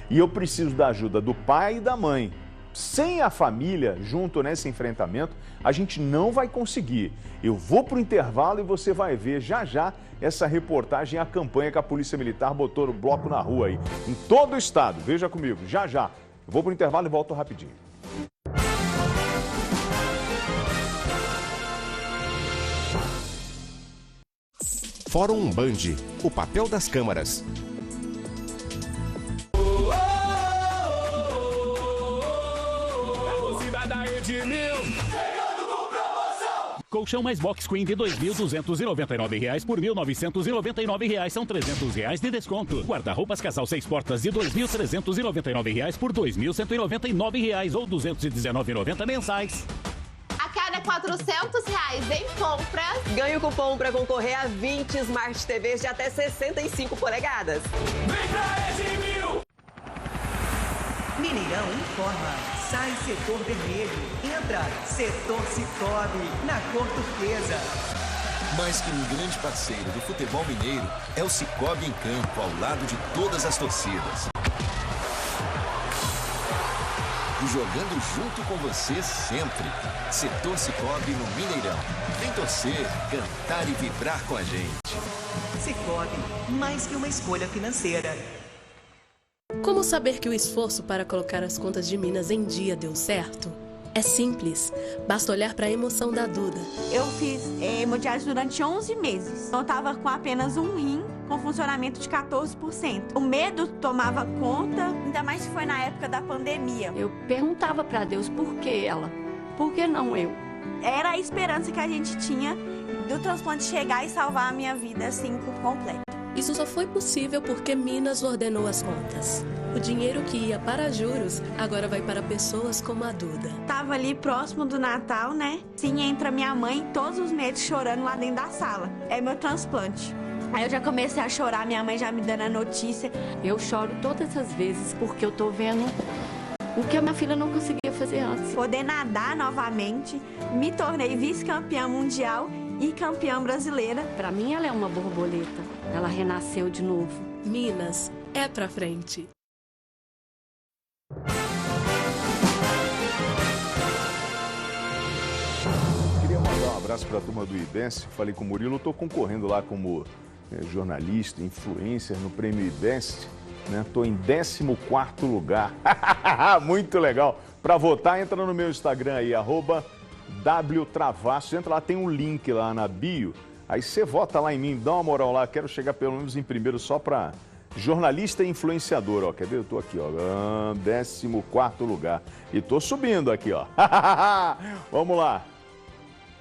E eu preciso da ajuda do pai e da mãe. Sem a família junto nesse enfrentamento, a gente não vai conseguir. Eu vou para o intervalo e você vai ver já já essa reportagem, a campanha que a Polícia Militar botou no bloco na rua aí, em todo o estado. Veja comigo, já já. Eu vou para o intervalo e volto rapidinho. Fórum Band, o papel das câmaras. Colchão mais box queen de R$ 2.299 por R$ 1.999, são R$ 300 de desconto. Guarda-roupas casal 6 portas de R$ 2.399 por R$ 2.199 ou R$ 219,90 mensais. A cada R$ 400 em compras, ganhe o cupom para concorrer a 20 Smart TVs de até 65 polegadas. Vem pra Edmil! Mineirão informa. Sai setor vermelho. Entra setor Cicobi, na cor turquesa. Mais que um grande parceiro do futebol mineiro, é o Cicobi em campo, ao lado de todas as torcidas. E jogando junto com você sempre. Setor Cicobi no Mineirão. Vem torcer, cantar e vibrar com a gente. Cicobi, mais que uma escolha financeira. Como saber que o esforço para colocar as contas de Minas em dia deu certo? É simples, basta olhar para a emoção da Duda. Eu fiz hemodiálise durante 11 meses. Eu estava com apenas um rim com funcionamento de 14%. O medo tomava conta, ainda mais que foi na época da pandemia. Eu perguntava para Deus por que ela, por que não eu? Era a esperança que a gente tinha do transplante chegar e salvar a minha vida assim por completo. Isso só foi possível porque Minas ordenou as contas. O dinheiro que ia para juros agora vai para pessoas como a Duda. Tava ali próximo do Natal, né? Sim, entra minha mãe todos os meses chorando lá dentro da sala. É meu transplante. Aí eu já comecei a chorar, minha mãe já me dando a notícia. Eu choro todas as vezes porque eu tô vendo o que a minha filha não conseguia fazer antes. Poder nadar novamente, me tornei vice-campeã mundial e campeã brasileira. Para mim ela é uma borboleta. Ela renasceu de novo. Minas é pra frente. Queria mandar um abraço para a turma do IBEST. Falei com o Murilo, estou concorrendo lá como jornalista, influencer no prêmio IBEST. Estou em 14º lugar. Muito legal. Para votar, entra no meu Instagram aí, @WTravasso. Entra lá, tem um link lá na bio. Aí você vota lá em mim, dá uma moral lá. Quero chegar pelo menos em primeiro só para jornalista e influenciador. Ó. Quer ver? Eu tô aqui, ó, 14º lugar. E tô subindo aqui, ó. Vamos lá.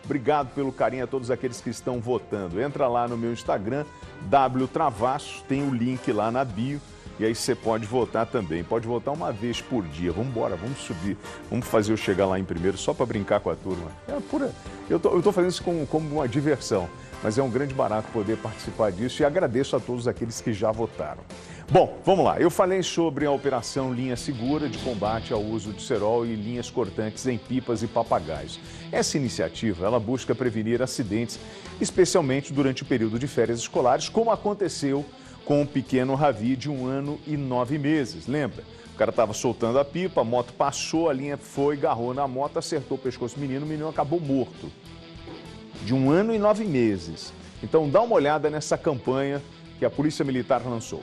Obrigado pelo carinho a todos aqueles que estão votando. Entra lá no meu Instagram, WTravasso, tem o link lá na bio. E aí você pode votar também. Pode votar uma vez por dia. Vamos embora, vamos subir. Vamos fazer eu chegar lá em primeiro só para brincar com a turma. É pura... Eu tô fazendo isso como uma diversão. Mas é um grande barato poder participar disso e agradeço a todos aqueles que já votaram. Bom, vamos lá. Eu falei sobre a Operação Linha Segura de combate ao uso de cerol e linhas cortantes em pipas e papagaios. Essa iniciativa, ela busca prevenir acidentes, especialmente durante o período de férias escolares, como aconteceu com o pequeno Ravi de 1 ano e 9 meses. Lembra? O cara estava soltando a pipa, a moto passou, a linha foi, agarrou na moto, acertou o pescoço do menino, o menino acabou morto. De 1 ano e 9 meses. Então dá uma olhada nessa campanha que a Polícia Militar lançou.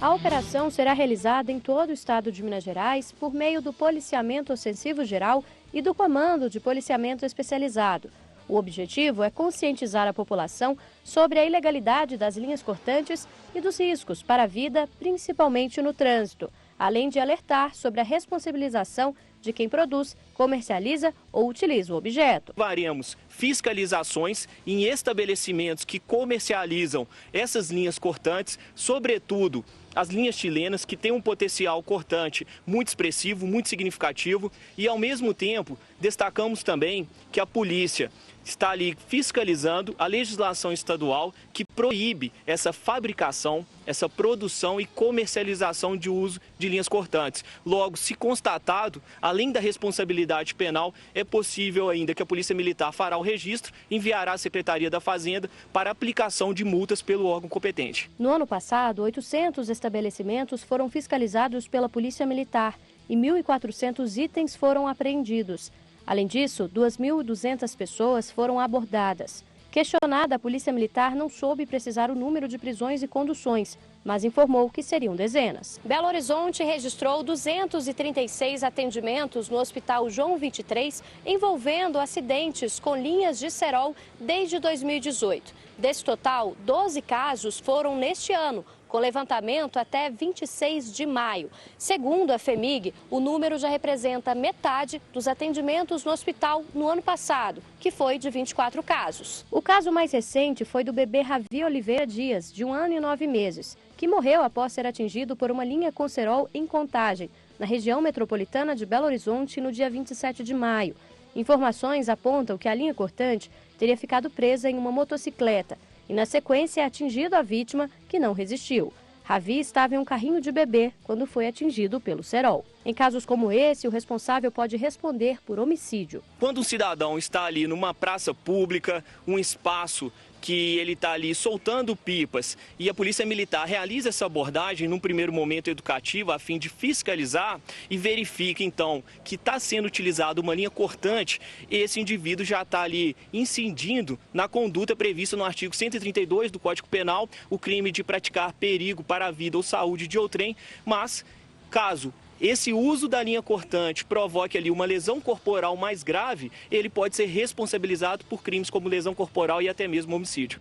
A operação será realizada em todo o estado de Minas Gerais por meio do Policiamento Ostensivo Geral e do Comando de Policiamento Especializado. O objetivo é conscientizar a população sobre a ilegalidade das linhas cortantes e dos riscos para a vida, principalmente no trânsito, além de alertar sobre a responsabilização de quem produz, comercializa ou utiliza o objeto. Faremos fiscalizações em estabelecimentos que comercializam essas linhas cortantes, sobretudo as linhas chilenas, que têm um potencial cortante muito expressivo, muito significativo, e ao mesmo tempo destacamos também que a polícia está ali fiscalizando a legislação estadual que proíbe essa fabricação, essa produção e comercialização de uso de linhas cortantes. Logo, se constatado, além da responsabilidade penal, é possível ainda que a Polícia Militar fará o registro, enviará à Secretaria da Fazenda para aplicação de multas pelo órgão competente. No ano passado, 800 estabelecimentos foram fiscalizados pela Polícia Militar e 1.400 itens foram apreendidos. Além disso, 2.200 pessoas foram abordadas. Questionada, a Polícia Militar não soube precisar o número de prisões e conduções, mas informou que seriam dezenas. Belo Horizonte registrou 236 atendimentos no Hospital João 23, envolvendo acidentes com linhas de cerol desde 2018. Desse total, 12 casos foram neste ano, com levantamento até 26 de maio. Segundo a FEMIG, o número já representa metade dos atendimentos no hospital no ano passado, que foi de 24 casos. O caso mais recente foi do bebê Ravi Oliveira Dias, de 1 ano e 9 meses, que morreu após ser atingido por uma linha com cerol em Contagem, na região metropolitana de Belo Horizonte, no dia 27 de maio. Informações apontam que a linha cortante teria ficado presa em uma motocicleta e, na sequência, atingido a vítima, que não resistiu. Ravi estava em um carrinho de bebê quando foi atingido pelo cerol. Em casos como esse, o responsável pode responder por homicídio. Quando um cidadão está ali numa praça pública, um espaço que ele está ali soltando pipas e a Polícia Militar realiza essa abordagem num primeiro momento educativo a fim de fiscalizar e verifica então que está sendo utilizada uma linha cortante, esse indivíduo já está ali incidindo na conduta prevista no artigo 132 do Código Penal, o crime de praticar perigo para a vida ou saúde de outrem, mas caso esse uso da linha cortante provoque ali uma lesão corporal mais grave, ele pode ser responsabilizado por crimes como lesão corporal e até mesmo homicídio.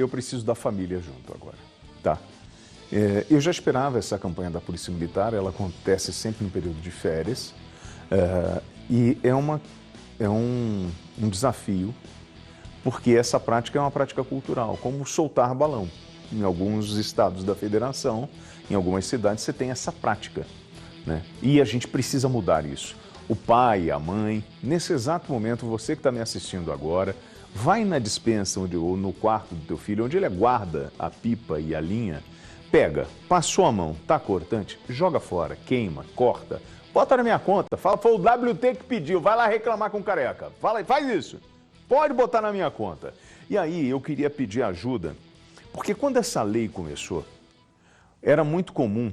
eu preciso da família junto agora, tá? Eu já esperava essa campanha da Polícia Militar, ela acontece sempre no período de férias, e é um desafio, porque essa prática é uma prática cultural, como soltar balão. Em alguns estados da federação, em algumas cidades, você tem essa prática, né? E a gente precisa mudar isso. O pai, a mãe, nesse exato momento, você que está me assistindo agora, vai na despensa ou no quarto do teu filho, onde ele guarda a pipa e a linha, pega, passou a mão, tá cortante, joga fora, queima, corta, bota na minha conta, fala, foi o WT que pediu, vai lá reclamar com o Careca, fala, faz isso, pode botar na minha conta. E aí eu queria pedir ajuda, porque quando essa lei começou, era muito comum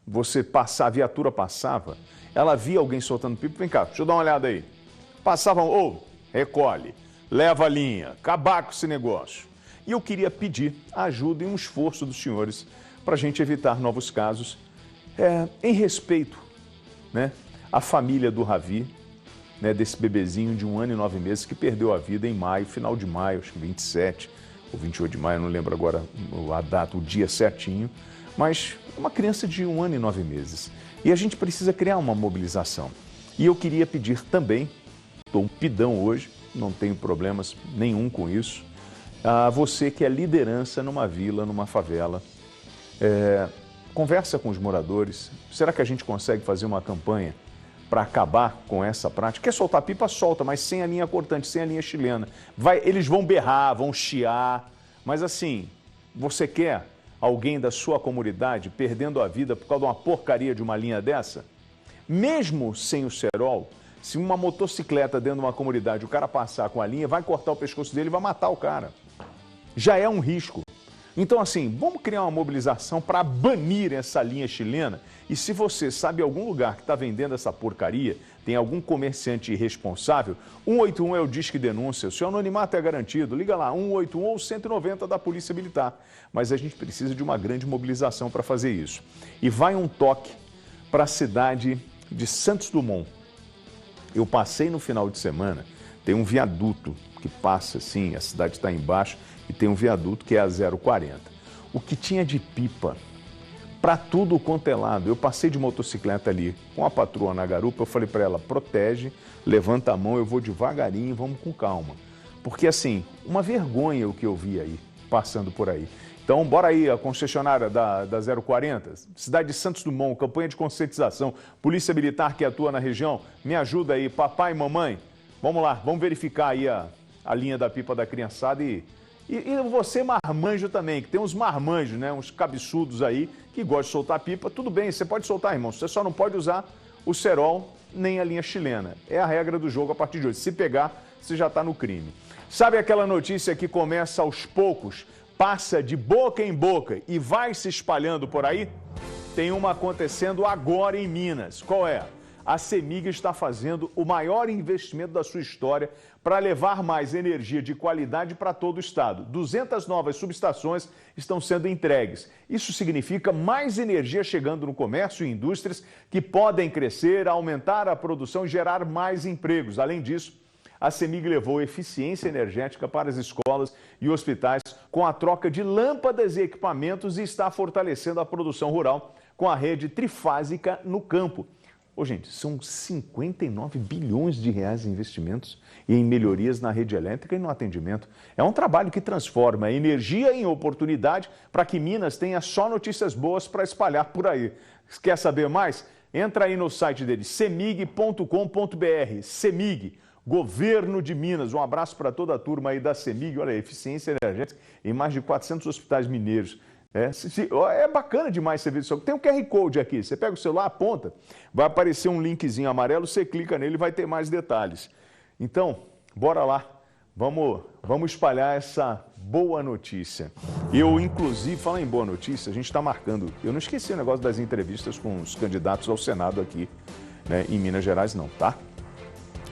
você passar, a viatura passava, ela via alguém soltando pipa, vem cá, deixa eu dar uma olhada aí. Passavam, recolhe, leva a linha, acabar com esse negócio. E eu queria pedir ajuda e um esforço dos senhores para a gente evitar novos casos, em respeito, né, à família do Ravi, né, desse bebezinho de 1 ano e 9 meses que perdeu a vida em maio, final de maio, acho que 27 ou 28 de maio, não lembro agora a data, o dia certinho, mas uma criança de 1 ano e 9 meses. E a gente precisa criar uma mobilização. E eu queria pedir também, estou um pidão hoje, não tenho problemas nenhum com isso, a você que é liderança numa vila, numa favela, conversa com os moradores. Será que a gente consegue fazer uma campanha para acabar com essa prática? Quer soltar pipa, solta, mas sem a linha cortante, sem a linha chilena. Eles vão berrar, vão chiar, mas assim, você quer alguém da sua comunidade perdendo a vida por causa de uma porcaria de uma linha dessa? Mesmo sem o cerol, se uma motocicleta dentro de uma comunidade, o cara passar com a linha, vai cortar o pescoço dele e vai matar o cara. Já é um risco. Então, assim, vamos criar uma mobilização para banir essa linha chilena. E se você sabe algum lugar que está vendendo essa porcaria, tem algum comerciante irresponsável, 181 é o Disque Denúncia, o seu anonimato é garantido. Liga lá, 181 ou 190 da Polícia Militar. Mas a gente precisa de uma grande mobilização para fazer isso. E vai um toque para a cidade de Santos Dumont. Eu passei no final de semana, tem um viaduto que passa assim, a cidade está embaixo, e tem um viaduto que é a 040. O que tinha de pipa, para tudo quanto é lado. Eu passei de motocicleta ali com a patroa na garupa, eu falei para ela, protege, levanta a mão, eu vou devagarinho, vamos com calma. Porque assim, uma vergonha o que eu vi aí, passando por aí. Então, bora aí, a concessionária da 040, cidade de Santos Dumont, campanha de conscientização, Polícia Militar que atua na região, me ajuda aí, papai e mamãe, vamos lá, vamos verificar aí a linha da pipa da criançada e você marmanjo também, que tem uns marmanjos, né, uns cabeçudos aí, que gostam de soltar pipa, tudo bem, você pode soltar, irmão, você só não pode usar o cerol nem a linha chilena. É a regra do jogo a partir de hoje, se pegar, você já está no crime. Sabe aquela notícia que começa aos poucos, passa de boca em boca e vai se espalhando por aí? Tem uma acontecendo agora em Minas. Qual é? A CEMIG está fazendo o maior investimento da sua história para levar mais energia de qualidade para todo o estado. 200 novas subestações estão sendo entregues. Isso significa mais energia chegando no comércio e indústrias que podem crescer, aumentar a produção e gerar mais empregos. Além disso, a CEMIG levou eficiência energética para as escolas e hospitais com a troca de lâmpadas e equipamentos e está fortalecendo a produção rural com a rede trifásica no campo. Ô, gente, são 59 bilhões de reais em investimentos e em melhorias na rede elétrica e no atendimento. É um trabalho que transforma a energia em oportunidade para que Minas tenha só notícias boas para espalhar por aí. Quer saber mais? Entra aí no site dele, cemig.com.br. CEMIG, Governo de Minas. Um abraço para toda a turma aí da CEMIG. Olha aí, eficiência energética em mais de 400 hospitais mineiros. É bacana demais você ver isso. Tem um QR Code aqui, você pega o celular, aponta, vai aparecer um linkzinho amarelo, você clica nele e vai ter mais detalhes. Então, bora lá, vamos espalhar essa boa notícia. Eu, inclusive, falo em boa notícia, a gente está marcando, eu não esqueci o negócio das entrevistas com os candidatos ao Senado aqui, né, em Minas Gerais não, tá?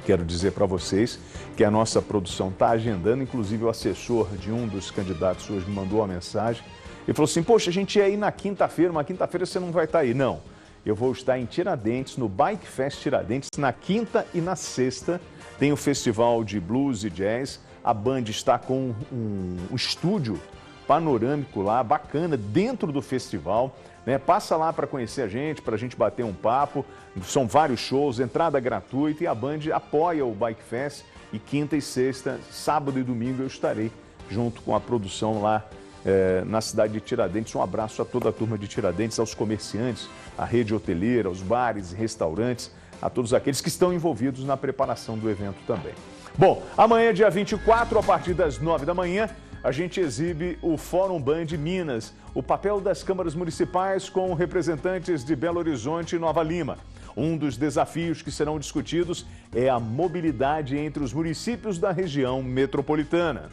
Quero dizer para vocês que a nossa produção está agendando, inclusive o assessor de um dos candidatos hoje me mandou uma mensagem. Ele falou assim, poxa, a gente ia ir na quinta-feira, uma quinta-feira você não vai estar aí. Não, eu vou estar em Tiradentes, no Bike Fest Tiradentes, na quinta e na sexta. Tem o festival de blues e jazz. A Band está com um estúdio panorâmico lá, bacana, dentro do festival. Né? Passa lá para conhecer a gente, para a gente bater um papo. São vários shows, entrada gratuita e a Band apoia o Bike Fest. E quinta e sexta, sábado e domingo eu estarei junto com a produção lá na cidade de Tiradentes. Um abraço a toda a turma de Tiradentes, aos comerciantes, à rede hoteleira, aos bares e restaurantes, a todos aqueles que estão envolvidos na preparação do evento também. Bom, amanhã, dia 24, a partir das 9 da manhã, a gente exibe o Fórum Band Minas, o papel das câmaras municipais com representantes de Belo Horizonte e Nova Lima. Um dos desafios que serão discutidos é a mobilidade entre os municípios da região metropolitana.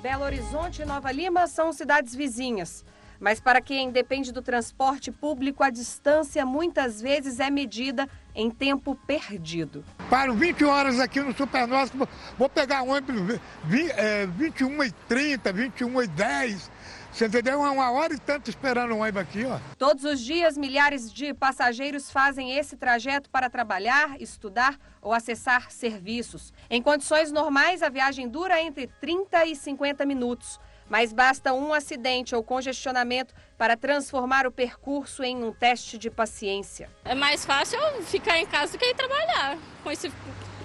Belo Horizonte e Nova Lima são cidades vizinhas, mas para quem depende do transporte público, a distância muitas vezes é medida em tempo perdido. Paro 20 horas aqui no Supernossa, vou pegar ônibus 21h30, 21h10. Você entendeu? É 1h e tanto esperando o ônibus aqui, ó. Todos os dias, milhares de passageiros fazem esse trajeto para trabalhar, estudar ou acessar serviços. Em condições normais, a viagem dura entre 30 e 50 minutos. Mas basta um acidente ou congestionamento para transformar o percurso em um teste de paciência. É mais fácil eu ficar em casa do que ir trabalhar.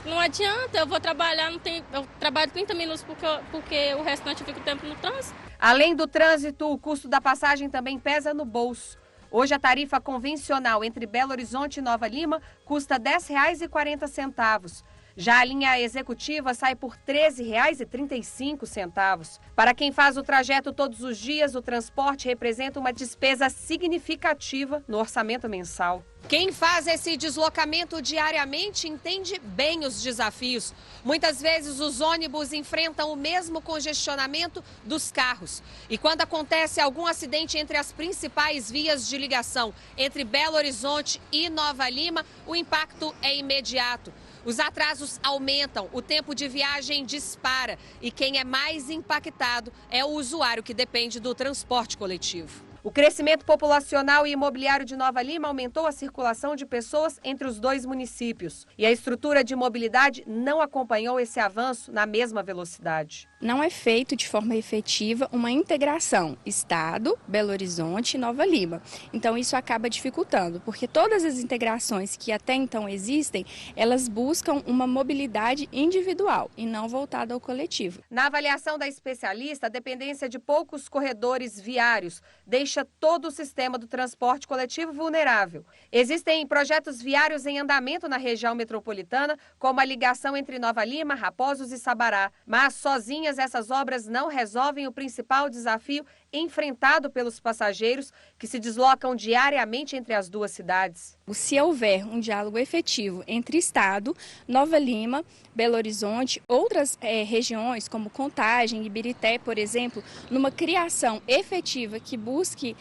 Não adianta, eu vou trabalhar, eu trabalho 30 minutos porque o restante eu fico tempo no trânsito. Além do trânsito, o custo da passagem também pesa no bolso. Hoje a tarifa convencional entre Belo Horizonte e Nova Lima custa R$ 10,40. Já a linha executiva sai por R$ 13,35. Para quem faz o trajeto todos os dias, o transporte representa uma despesa significativa no orçamento mensal. Quem faz esse deslocamento diariamente entende bem os desafios. Muitas vezes os ônibus enfrentam o mesmo congestionamento dos carros. E quando acontece algum acidente entre as principais vias de ligação entre Belo Horizonte e Nova Lima, o impacto é imediato. Os atrasos aumentam, o tempo de viagem dispara e quem é mais impactado é o usuário que depende do transporte coletivo. O crescimento populacional e imobiliário de Nova Lima aumentou a circulação de pessoas entre os dois municípios. E a estrutura de mobilidade não acompanhou esse avanço na mesma velocidade. Não é feito de forma efetiva uma integração Estado, Belo Horizonte e Nova Lima. Então isso acaba dificultando, porque todas as integrações que até então existem, elas buscam uma mobilidade individual e não voltada ao coletivo. Na avaliação da especialista, a dependência de poucos corredores viários deixa todo o sistema do transporte coletivo vulnerável. Existem projetos viários em andamento na região metropolitana, como a ligação entre Nova Lima, Raposos e Sabará. Mas sozinhas essas obras não resolvem o principal desafio enfrentado pelos passageiros que se deslocam diariamente entre as duas cidades. Se houver um diálogo efetivo entre Estado, Nova Lima, Belo Horizonte, outras regiões como Contagem, Ibirité, por exemplo, numa criação efetiva que busque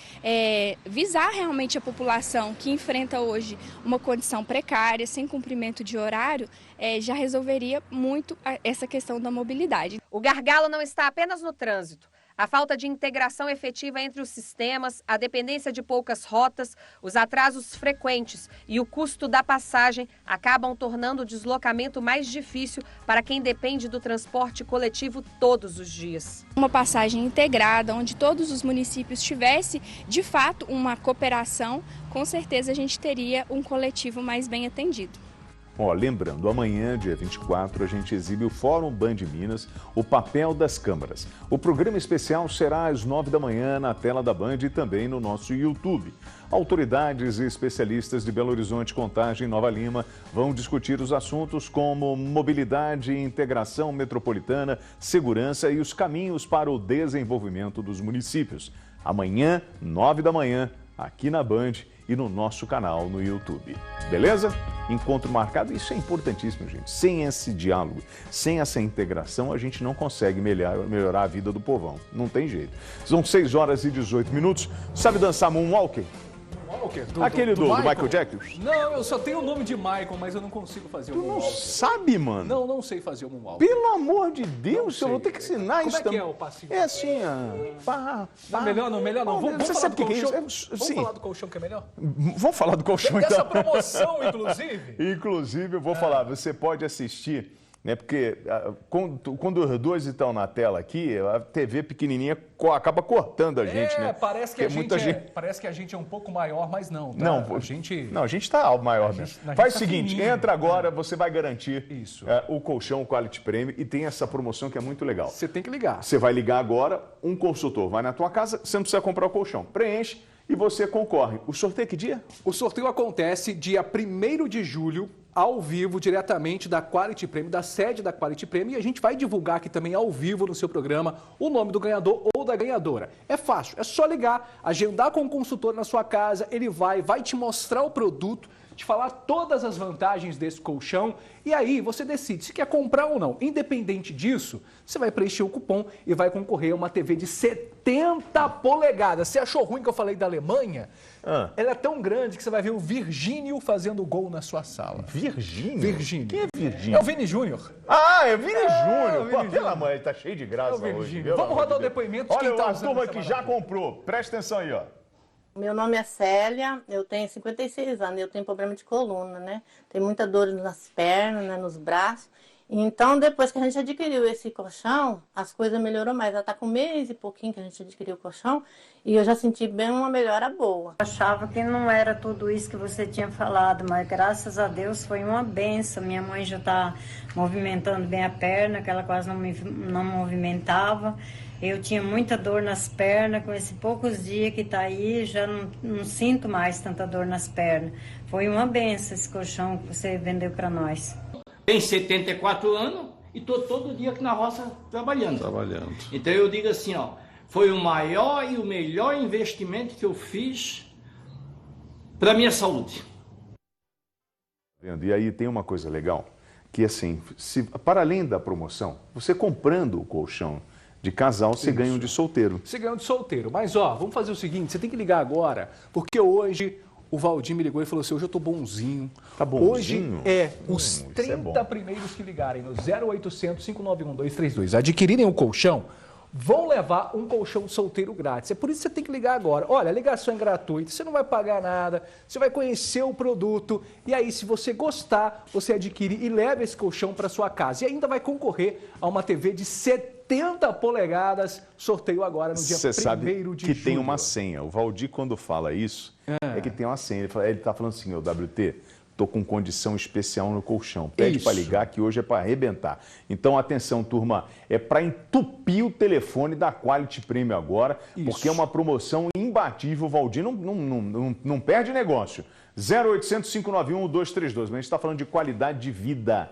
visar realmente a população que enfrenta hoje uma condição precária, sem cumprimento de horário, já resolveria muito essa questão da mobilidade. O gargalo não está apenas no trânsito. A falta de integração efetiva entre os sistemas, a dependência de poucas rotas, os atrasos frequentes e o custo da passagem acabam tornando o deslocamento mais difícil para quem depende do transporte coletivo todos os dias. Uma passagem integrada, onde todos os municípios tivessem, de fato, uma cooperação, com certeza a gente teria um coletivo mais bem atendido. Ó, lembrando, amanhã, dia 24, a gente exibe o Fórum Band Minas, o papel das câmaras. O programa especial será às 9 da manhã na tela da Band e também no nosso YouTube. Autoridades e especialistas de Belo Horizonte, Contagem e Nova Lima vão discutir os assuntos como mobilidade e integração metropolitana, segurança e os caminhos para o desenvolvimento dos municípios. Amanhã, 9 da manhã, aqui na Band e no nosso canal no YouTube. Beleza? Encontro marcado, isso é importantíssimo, gente. Sem esse diálogo, sem essa integração, a gente não consegue melhorar a vida do povão. Não tem jeito. São 6 horas e 18 minutos. Sabe dançar Moonwalking? Aquele do Michael Jackson? Não, eu só tenho o nome de Michael, mas eu não consigo fazer o Moonwalk. Tu não sabe, mano? Não sei fazer o Moonwalk. Pelo amor de Deus, eu vou ter que ensinar isso. Como é que é o passinho? É assim, Melhor não. Vamos falar do colchão. Vamos falar do colchão que é melhor? Vamos falar do colchão, então. Dessa promoção, inclusive. Inclusive, eu vou falar, você pode assistir né? Porque quando os dois estão na tela aqui, a TV pequenininha acaba cortando a gente, né? Parece que parece que a gente é um pouco maior, mas não. Tá? Não, a gente está maior mesmo. Faz o seguinte, entra agora, você vai garantir o colchão Quality Premium e tem essa promoção que é muito legal. Você tem que ligar. Você vai ligar agora, um consultor vai na tua casa, você não precisa comprar o colchão. Preenche e você concorre. O sorteio que dia? O sorteio acontece dia 1º de julho, ao vivo, diretamente da Quality Premium, da sede da Quality Premium, e a gente vai divulgar aqui também ao vivo no seu programa o nome do ganhador ou da ganhadora. É fácil, é só ligar, agendar com o consultor na sua casa, ele vai te mostrar o produto, te falar todas as vantagens desse colchão e aí você decide se quer comprar ou não. Independente disso, você vai preencher o cupom e vai concorrer a uma TV de 70 polegadas. Você achou ruim que eu falei da Alemanha? Ela é tão grande que você vai ver o Virgínio fazendo gol na sua sala. Virgínio? Virgínio. Quem é Virgínio? É o Vini Júnior. Ah, é o Vini Júnior. Pô, pela mãe, ele tá cheio de graça hoje. Vamos rodar o depoimento de quem tá usando. Olha, a turma que já comprou. Presta atenção aí, ó. Meu nome é Célia, eu tenho 56 anos, eu tenho problema de coluna, né? Tenho muita dor nas pernas, né, nos braços. Então, depois que a gente adquiriu esse colchão, as coisas melhorou mais. Ela tá com 1 mês e pouquinho que a gente adquiriu o colchão e eu já senti bem uma melhora boa. Eu achava que não era tudo isso que você tinha falado, mas graças a Deus foi uma benção. Minha mãe já tá movimentando bem a perna, que ela quase não movimentava. Eu tinha muita dor nas pernas, com esses poucos dias que tá aí, já não sinto mais tanta dor nas pernas. Foi uma benção esse colchão que você vendeu para nós. Tenho 74 anos e estou todo dia aqui na roça trabalhando. Então eu digo assim, ó, foi o maior e o melhor investimento que eu fiz para minha saúde. E aí tem uma coisa legal, que assim, para além da promoção, você comprando o colchão de casal, você ganha um de solteiro. Você ganha um de solteiro. Mas, ó, vamos fazer o seguinte, você tem que ligar agora, porque hoje o Valdir me ligou e falou assim, hoje eu tô bonzinho. Tá bonzinho? Hoje os 30 primeiros que ligarem no 0800 591 232 adquirirem o colchão, vão levar um colchão solteiro grátis. É por isso que você tem que ligar agora. Olha, a ligação é gratuita, você não vai pagar nada, você vai conhecer o produto e aí, se você gostar, você adquire e leva esse colchão para sua casa. E ainda vai concorrer a uma TV de 70 polegadas, sorteio agora no dia 1º de julho. Você sabe que tem uma senha. O Valdir, quando fala isso, é que tem uma senha. Ele está falando assim, WT, estou com condição especial no colchão. Pede para ligar que hoje é para arrebentar. Então, atenção, turma, é para entupir o telefone da Quality Premium agora, porque é uma promoção imbatível. O Valdir não perde negócio. 0800 591 232. Mas a gente está falando de qualidade de vida.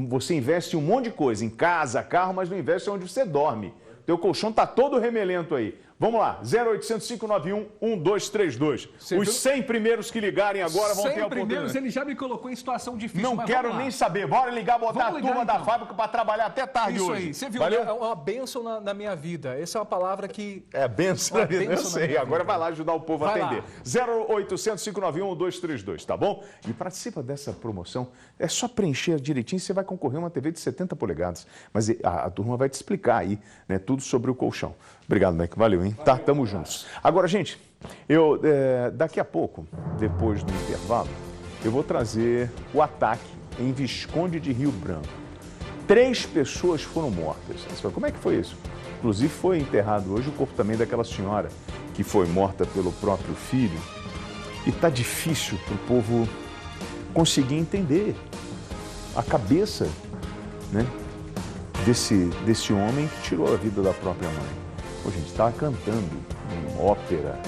Você investe em um monte de coisa, em casa, carro, mas não investe onde você dorme. Teu colchão está todo remelento aí. Vamos lá, 0800 591 1232. Os 100 primeiros que ligarem agora vão ter a oportunidade. 100 primeiros, ele já me colocou em situação difícil. Não quero nem saber. Bora ligar, botar a turma da fábrica para trabalhar até tarde hoje. Isso aí, você viu, é uma bênção na minha vida. Essa é uma palavra que... É bênção na vida, eu sei. Agora vai lá ajudar o povo a atender. 0800 591 1232, tá bom? E participa dessa promoção. É só preencher direitinho, você vai concorrer a uma TV de 70 polegadas. Mas a turma vai te explicar aí, né, tudo sobre o colchão. Obrigado, Mike. Valeu, hein? Tá, tamo juntos. Agora, gente, daqui a pouco, depois do intervalo, eu vou trazer o ataque em Visconde de Rio Branco. 3 pessoas foram mortas. Você fala, como é que foi isso? Inclusive, foi enterrado hoje o corpo também daquela senhora que foi morta pelo próprio filho. E tá difícil pro povo conseguir entender a cabeça, né, desse homem que tirou a vida da própria mãe. Pô, gente, estava cantando ópera,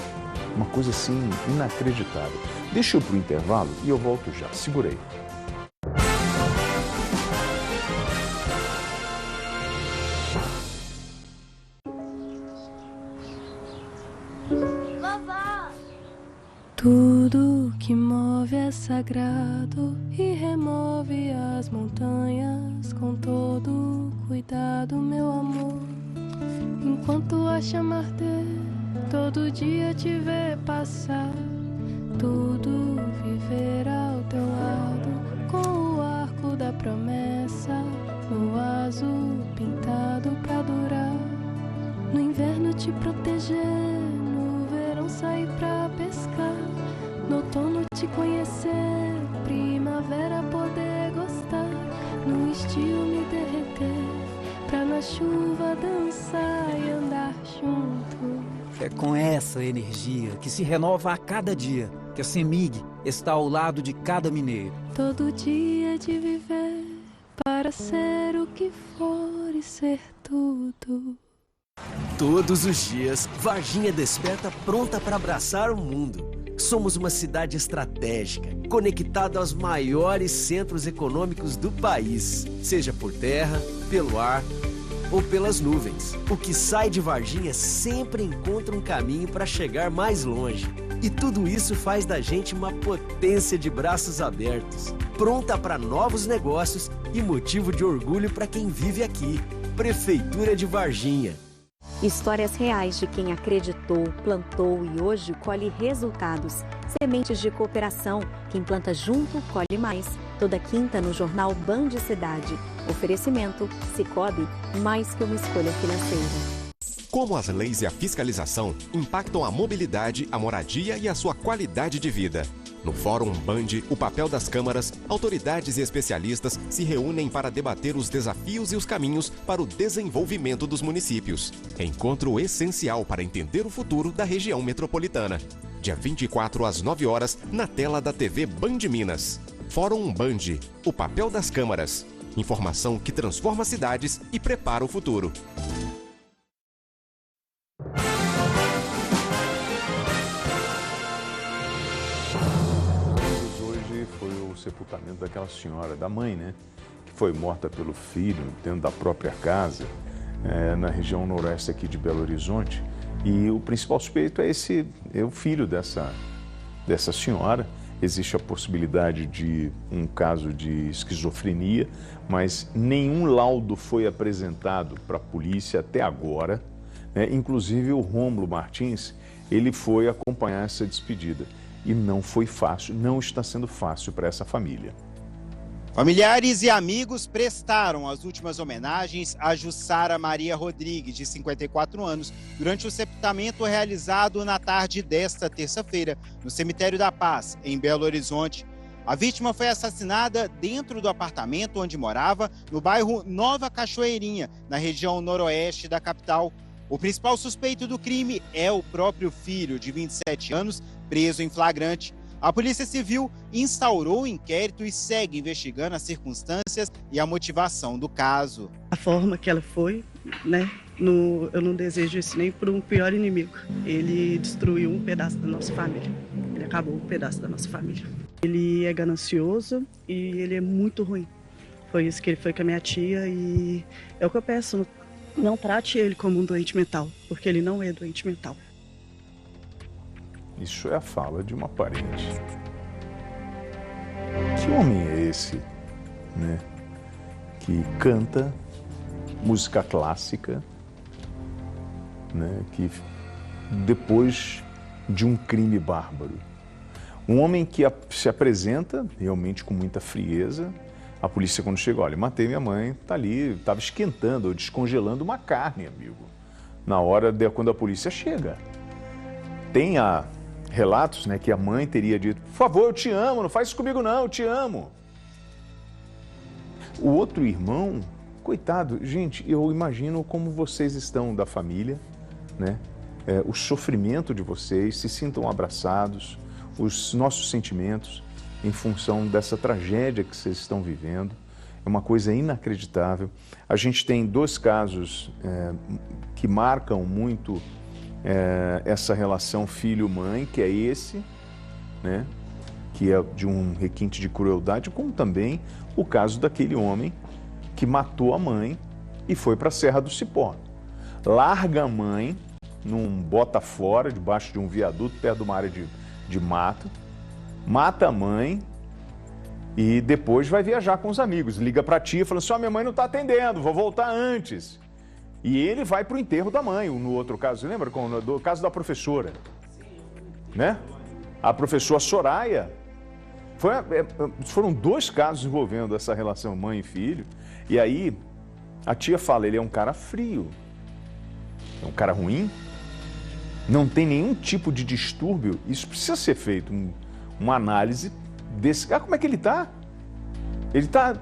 uma coisa assim inacreditável. Deixa eu ir pro intervalo e eu volto já. Segura aí. Tudo que move é sagrado e remove as montanhas com todo cuidado, meu amor. Enquanto a chama arder, todo dia te ver passar, tudo viver ao teu lado, com o arco da promessa, no azul pintado pra durar. No inverno te proteger, no verão sair pra pescar, no outono te conhecer, primavera poder gostar, no estio me derreter, pra na chuva dançar e andar junto. É com essa energia que se renova a cada dia que a CEMIG está ao lado de cada mineiro. Todo dia de viver para ser o que for e ser tudo. Todos os dias, Varginha desperta pronta para abraçar o mundo. Somos uma cidade estratégica, conectada aos maiores centros econômicos do país, seja por terra, pelo ar ou pelas nuvens. O que sai de Varginha sempre encontra um caminho para chegar mais longe. E tudo isso faz da gente uma potência de braços abertos, pronta para novos negócios e motivo de orgulho para quem vive aqui. Prefeitura de Varginha. Histórias reais de quem acreditou, plantou e hoje colhe resultados. Sementes de cooperação. Quem planta junto, colhe mais. Toda quinta no jornal Band Cidade. Oferecimento Sicoob, mais que uma escolha financeira. Como as leis e a fiscalização impactam a mobilidade, a moradia e a sua qualidade de vida. No Fórum Band, o papel das câmaras, autoridades e especialistas se reúnem para debater os desafios e os caminhos para o desenvolvimento dos municípios. Encontro essencial para entender o futuro da região metropolitana. Dia 24 às 9 horas, na tela da TV Band Minas. Fórum Band, o papel das câmaras. Informação que transforma cidades e prepara o futuro. Sepultamento daquela senhora, da mãe, né? Que foi morta pelo filho dentro da própria casa, na região noroeste aqui de Belo Horizonte. E o principal suspeito é o filho dessa senhora. Existe a possibilidade de um caso de esquizofrenia, mas nenhum laudo foi apresentado para a polícia até agora, né? Inclusive o Rômulo Martins, ele foi acompanhar essa despedida. E não foi fácil, não está sendo fácil para essa família. Familiares e amigos prestaram as últimas homenagens a Jussara Maria Rodrigues, de 54 anos, durante o sepultamento realizado na tarde desta terça-feira, no Cemitério da Paz, em Belo Horizonte. A vítima foi assassinada dentro do apartamento onde morava, no bairro Nova Cachoeirinha, na região noroeste da capital. O principal suspeito do crime é o próprio filho, de 27 anos, preso em flagrante. A Polícia Civil instaurou o inquérito e segue investigando as circunstâncias e a motivação do caso. A forma que ela foi, né? Eu não desejo isso nem por um pior inimigo. Ele destruiu um pedaço da nossa família. Ele acabou um pedaço da nossa família. Ele é ganancioso e ele é muito ruim. Foi isso que ele foi com a minha tia e é o que eu peço. Não trate ele como um doente mental, porque ele não é doente mental. Isso é a fala de uma parente. Que homem é esse, né? Que canta música clássica, né? Que depois de um crime bárbaro. Um homem que se apresenta realmente com muita frieza. A polícia, quando chega, olha, matei minha mãe, tá ali, estava esquentando ou descongelando uma carne, amigo. Na hora quando a polícia chega. Tem relatos, né, que a mãe teria dito, por favor, eu te amo, não faz isso comigo não, eu te amo. O outro irmão, coitado, gente, eu imagino como vocês estão da família, né? O sofrimento de vocês, se sintam abraçados, os nossos sentimentos, em função dessa tragédia que vocês estão vivendo. É uma coisa inacreditável. A gente tem 2 casos que marcam muito essa relação filho-mãe, que é esse, né? Que é de um requinte de crueldade, como também o caso daquele homem que matou a mãe e foi para a Serra do Cipó. Larga a mãe num bota fora, debaixo de um viaduto, perto de uma área de mato, mata a mãe e depois vai viajar com os amigos. Liga para a tia falando assim, minha mãe não está atendendo, vou voltar antes. E ele vai para o enterro da mãe, no outro caso, você lembra? Do caso da professora, né? A professora Soraya. Foram 2 casos envolvendo essa relação mãe e filho. E aí a tia fala, ele é um cara frio, é um cara ruim, não tem nenhum tipo de distúrbio. Isso precisa ser feito, uma análise desse cara. Como é que ele está? Ele está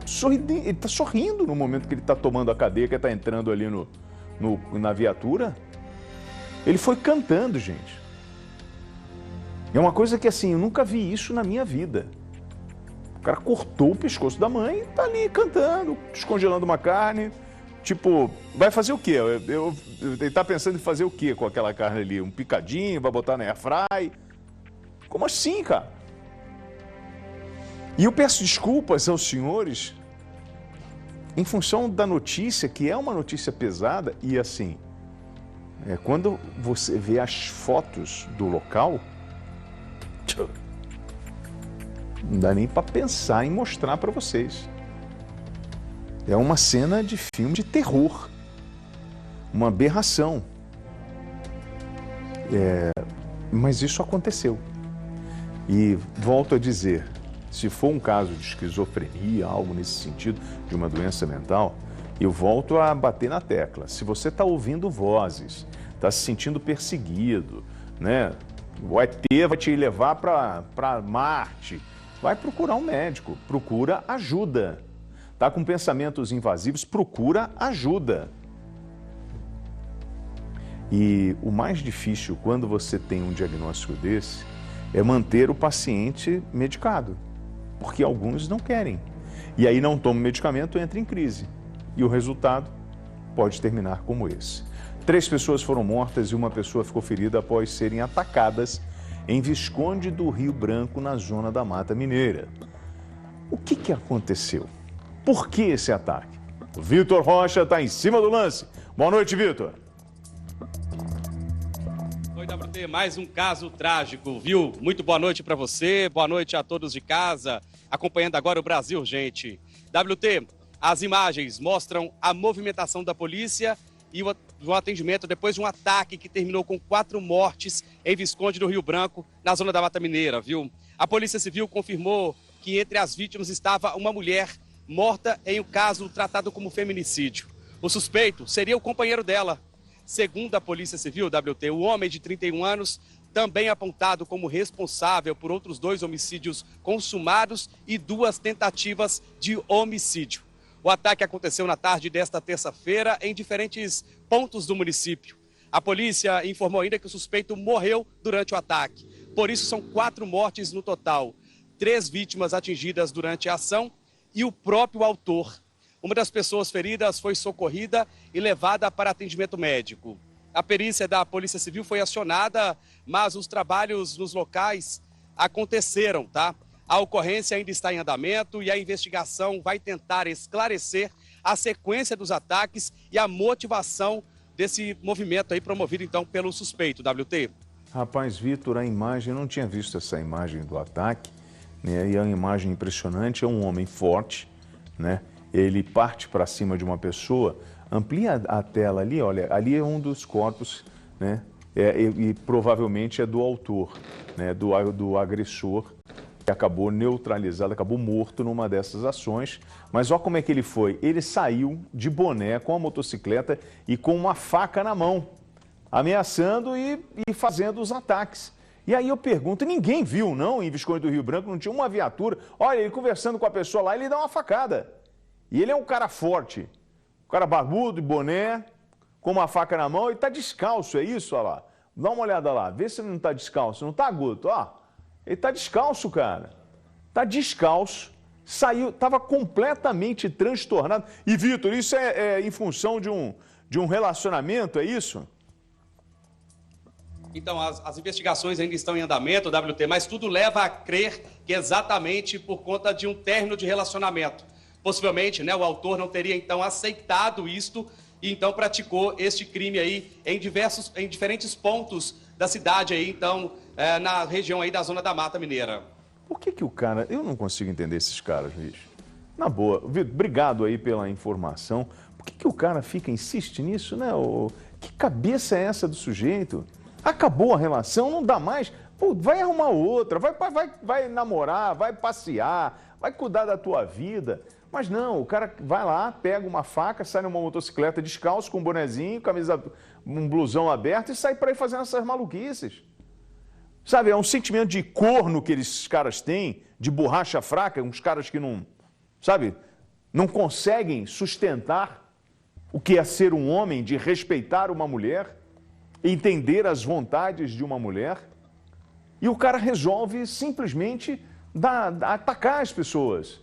sorrindo no momento que ele está tomando a cadeia, que está entrando ali na viatura. Ele foi cantando, gente. É uma coisa que, assim, eu nunca vi isso na minha vida. O cara cortou o pescoço da mãe e tá ali cantando, descongelando uma carne. Tipo, vai fazer o quê? Ele tá pensando em fazer o quê com aquela carne ali? Um picadinho, vai botar na airfry? Como assim, cara? E eu peço desculpas aos senhores em função da notícia, que é uma notícia pesada, e assim, quando você vê as fotos do local, não dá nem para pensar em mostrar para vocês. É uma cena de filme de terror, uma aberração. Mas isso aconteceu. E volto a dizer, se for um caso de esquizofrenia, algo nesse sentido, de uma doença mental, eu volto a bater na tecla. Se você está ouvindo vozes, está se sentindo perseguido, né? O ET vai te levar para Marte, vai procurar um médico, procura ajuda. Está com pensamentos invasivos, procura ajuda. E o mais difícil quando você tem um diagnóstico desse é manter o paciente medicado, porque alguns não querem. E aí não toma o medicamento, entra em crise. E o resultado pode terminar como esse. 3 pessoas foram mortas e uma pessoa ficou ferida após serem atacadas em Visconde do Rio Branco, na zona da Mata Mineira. O que aconteceu? Por que esse ataque? O Vitor Rocha está em cima do lance. Boa noite, Vitor. Oi, WT, mais um caso trágico, viu? Muito boa noite para você, boa noite a todos de casa, acompanhando agora o Brasil Urgente. WT, as imagens mostram a movimentação da polícia e o atendimento depois de um ataque que terminou com 4 mortes em Visconde do Rio Branco, na zona da Mata Mineira, viu? A Polícia Civil confirmou que entre as vítimas estava uma mulher morta em um caso tratado como feminicídio. O suspeito seria o companheiro dela. Segundo a Polícia Civil, WT, o homem de 31 anos, também apontado como responsável por outros 2 homicídios consumados e 2 tentativas de homicídio. O ataque aconteceu na tarde desta terça-feira em diferentes pontos do município. A polícia informou ainda que o suspeito morreu durante o ataque. Por isso, são 4 mortes no total. 3 vítimas atingidas durante a ação e o próprio autor. Uma das pessoas feridas foi socorrida e levada para atendimento médico. A perícia da Polícia Civil foi acionada, mas os trabalhos nos locais aconteceram, tá? A ocorrência ainda está em andamento e a investigação vai tentar esclarecer a sequência dos ataques e a motivação desse movimento aí promovido então pelo suspeito, WT. Rapaz, Vitor, a imagem, eu não tinha visto essa imagem do ataque, né? E é uma imagem impressionante, é um homem forte, né? Ele parte para cima de uma pessoa, amplia a tela ali, olha, ali é um dos corpos, né? E provavelmente é do autor, né? Do agressor, que acabou neutralizado, acabou morto numa dessas ações. Mas olha como é que ele foi. Ele saiu de boné com a motocicleta e com uma faca na mão, ameaçando e fazendo os ataques. E aí eu pergunto, ninguém viu, não, em Visconde do Rio Branco, não tinha uma viatura. Olha, ele conversando com a pessoa lá, ele dá uma facada. E ele é um cara forte, um cara barbudo, de boné, com uma faca na mão e tá descalço, é isso? Olha lá. Dá uma olhada lá, vê se ele não tá descalço. Não tá, Guto? Ó, ele tá descalço, cara. Tá descalço, saiu, tava completamente transtornado. E, Vitor, isso é em função de um relacionamento, é isso? Então, as investigações ainda estão em andamento, WT, mas tudo leva a crer que é exatamente por conta de um término de relacionamento. Possivelmente, né, o autor não teria, então, aceitado isto e, então, praticou este crime aí em diferentes pontos da cidade aí, então, na região aí da zona da Mata Mineira. Por que o cara... Eu não consigo entender esses caras, bicho. Na boa, Vitor, obrigado aí pela informação. Por que o cara insiste nisso, né? Que cabeça é essa do sujeito? Acabou a relação, não dá mais. Pô, vai arrumar outra, vai namorar, vai passear, vai cuidar da tua vida. Mas não, o cara vai lá, pega uma faca, sai numa motocicleta descalço, com um bonezinho, camisa, um blusão aberto e sai por aí fazendo essas maluquices. Sabe, é um sentimento de corno que esses caras têm, de borracha fraca, uns caras que não sabe? Não conseguem sustentar o que é ser um homem, de respeitar uma mulher, entender as vontades de uma mulher. E o cara resolve simplesmente atacar as pessoas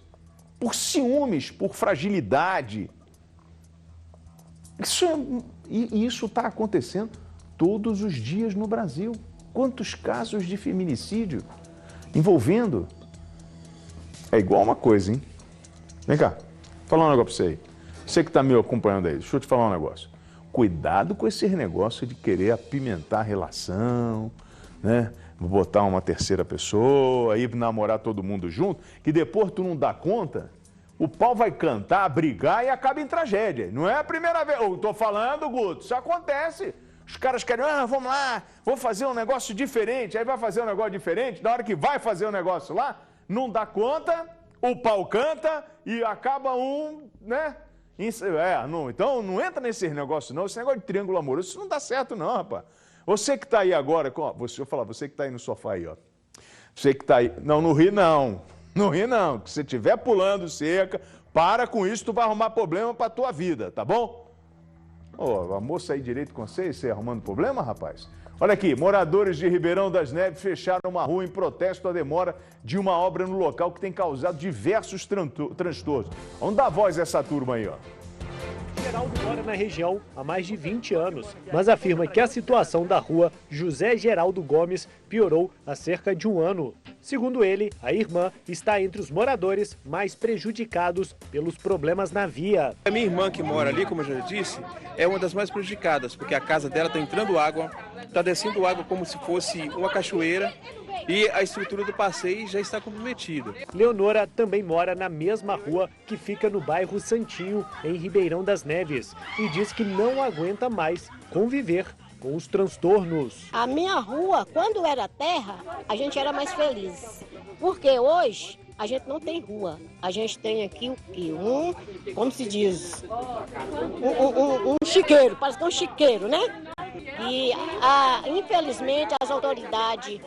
por ciúmes, por fragilidade. Isso está acontecendo todos os dias no Brasil. Quantos casos de feminicídio envolvendo? É igual uma coisa, hein? Vem cá, vou falar um negócio pra você aí. Você que está me acompanhando aí, deixa eu te falar um negócio. Cuidado com esse negócio de querer apimentar a relação, né? Botar uma terceira pessoa, ir namorar todo mundo junto, que depois tu não dá conta, o pau vai cantar, brigar e acaba em tragédia. Não é a primeira vez. Eu tô falando, Guto, isso acontece. Os caras querem, vamos lá, vou fazer um negócio diferente. Aí vai fazer um negócio diferente, na hora que vai fazer um negócio lá, não dá conta, o pau canta e acaba né? Então não entra nesse negócio não, esse negócio de triângulo amoroso, isso não dá certo não, rapaz. Você que está aí agora, você que está aí no sofá aí, ó. Você que está aí, não ri não, que se estiver pulando cerca, para com isso, tu vai arrumar problema para tua vida, tá bom? A moça aí direito com você arrumando problema, rapaz? Olha aqui, moradores de Ribeirão das Neves fecharam uma rua em protesto à demora de uma obra no local que tem causado diversos transtornos. Vamos dar voz a essa turma aí, ó. Geraldo mora na região há mais de 20 anos, mas afirma que a situação da rua José Geraldo Gomes piorou há cerca de um ano. Segundo ele, a irmã está entre os moradores mais prejudicados pelos problemas na via. A minha irmã que mora ali, como eu já disse, é uma das mais prejudicadas, porque a casa dela está entrando água, está descendo água como se fosse uma cachoeira, e a estrutura do passeio já está comprometida. Leonora também mora na mesma rua que fica no bairro Santinho, em Ribeirão das Neves, e diz que não aguenta mais conviver com os transtornos. A minha rua, quando era terra, a gente era mais feliz, porque hoje a gente não tem rua. A gente tem aqui o quê? Como se diz? Um chiqueiro, parece que é um chiqueiro, né? E, infelizmente, as autoridades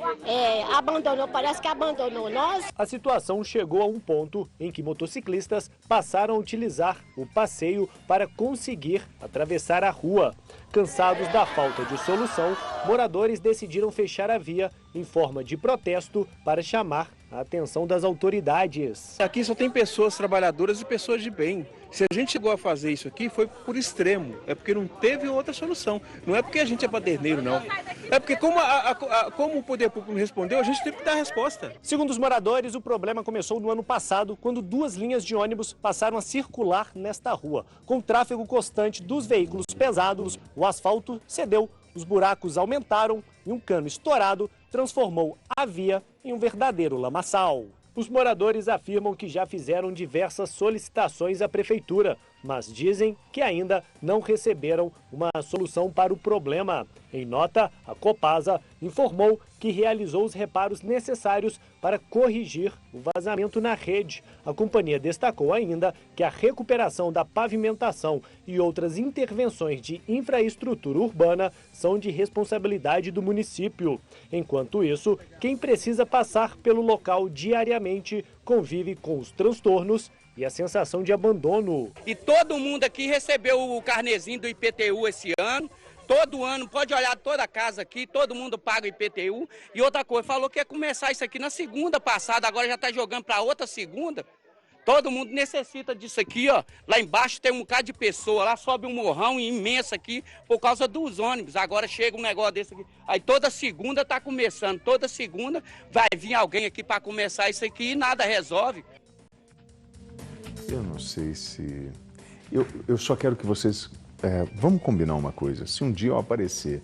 parece que abandonou nós. A situação chegou a um ponto em que motociclistas passaram a utilizar o passeio para conseguir atravessar a rua. Cansados da falta de solução, moradores decidiram fechar a via em forma de protesto para chamar a atenção das autoridades. Aqui só tem pessoas trabalhadoras e pessoas de bem. Se a gente chegou a fazer isso aqui, foi por extremo. É porque não teve outra solução. Não é porque a gente é baderneiro, não. É porque como o poder público não respondeu, a gente teve que dar a resposta. Segundo os moradores, o problema começou no ano passado, quando 2 linhas de ônibus passaram a circular nesta rua. Com o tráfego constante dos veículos pesados, o asfalto cedeu, os buracos aumentaram e um cano estourado transformou a via em um verdadeiro lamaçal. Os moradores afirmam que já fizeram diversas solicitações à prefeitura, mas dizem que ainda não receberam uma solução para o problema. Em nota, a Copasa informou que realizou os reparos necessários para corrigir o vazamento na rede. A companhia destacou ainda que a recuperação da pavimentação e outras intervenções de infraestrutura urbana são de responsabilidade do município. Enquanto isso, quem precisa passar pelo local diariamente convive com os transtornos e a sensação de abandono. E todo mundo aqui recebeu o carnezinho do IPTU esse ano. Todo ano, pode olhar toda a casa aqui, todo mundo paga o IPTU. E outra coisa, falou que ia começar isso aqui na segunda passada, agora já está jogando para outra segunda. Todo mundo necessita disso aqui, ó. Lá embaixo tem um bocado de pessoa, lá sobe um morrão imenso aqui por causa dos ônibus. Agora chega um negócio desse aqui. Aí toda segunda está começando, toda segunda vai vir alguém aqui para começar isso aqui e nada resolve. Eu não sei se... Eu só quero que vocês... vamos combinar uma coisa. Se um dia eu aparecer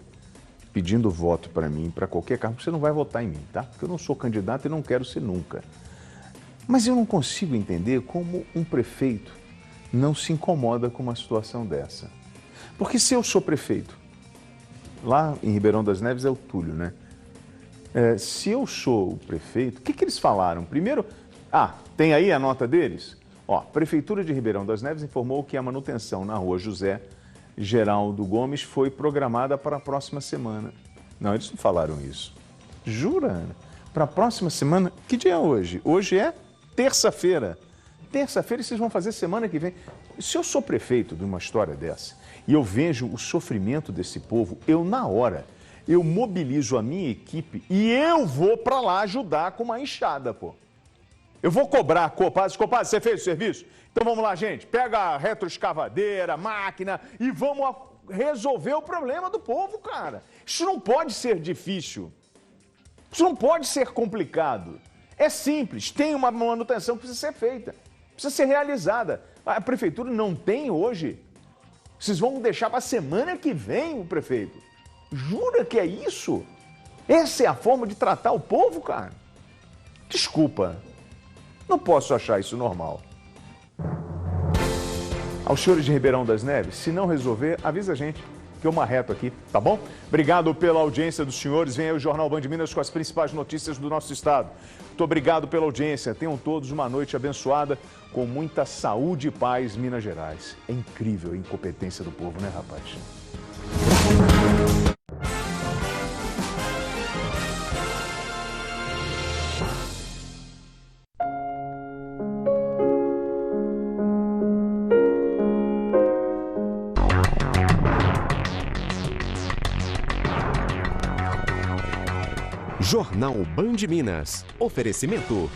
pedindo voto para mim, para qualquer cargo, você não vai votar em mim, tá? Porque eu não sou candidato e não quero ser nunca. Mas eu não consigo entender como um prefeito não se incomoda com uma situação dessa. Porque se eu sou prefeito, lá em Ribeirão das Neves é o Túlio, né? Se eu sou o prefeito, o que eles falaram? Primeiro, tem aí a nota deles? Ó, a Prefeitura de Ribeirão das Neves informou que a manutenção na rua José Geraldo Gomes foi programada para a próxima semana. Não, eles não falaram isso. Jura, Ana? Para a próxima semana? Que dia é hoje? Hoje é terça-feira. terça-feira vocês vão fazer semana que vem. Se eu sou prefeito de uma história dessa e eu vejo o sofrimento desse povo, na hora, eu mobilizo a minha equipe e eu vou para lá ajudar com uma enxada, pô. Eu vou cobrar, compadre, você fez o serviço? Então vamos lá, gente, pega a retroescavadeira, máquina e vamos resolver o problema do povo, cara. Isso não pode ser difícil. Isso não pode ser complicado. É simples, tem uma manutenção que precisa ser feita, precisa ser realizada. A prefeitura não tem hoje. Vocês vão deixar para a semana que vem o prefeito. Jura que é isso? Essa é a forma de tratar o povo, cara? Desculpa, não posso achar isso normal. Aos senhores de Ribeirão das Neves, se não resolver, avisa a gente que eu marreto aqui, tá bom? Obrigado pela audiência dos senhores. Vem aí o Jornal Band Minas com as principais notícias do nosso estado. Muito obrigado pela audiência. Tenham todos uma noite abençoada, com muita saúde e paz, Minas Gerais. É incrível a incompetência do povo, né, rapaz? Jornal Band Minas. Oferecimento.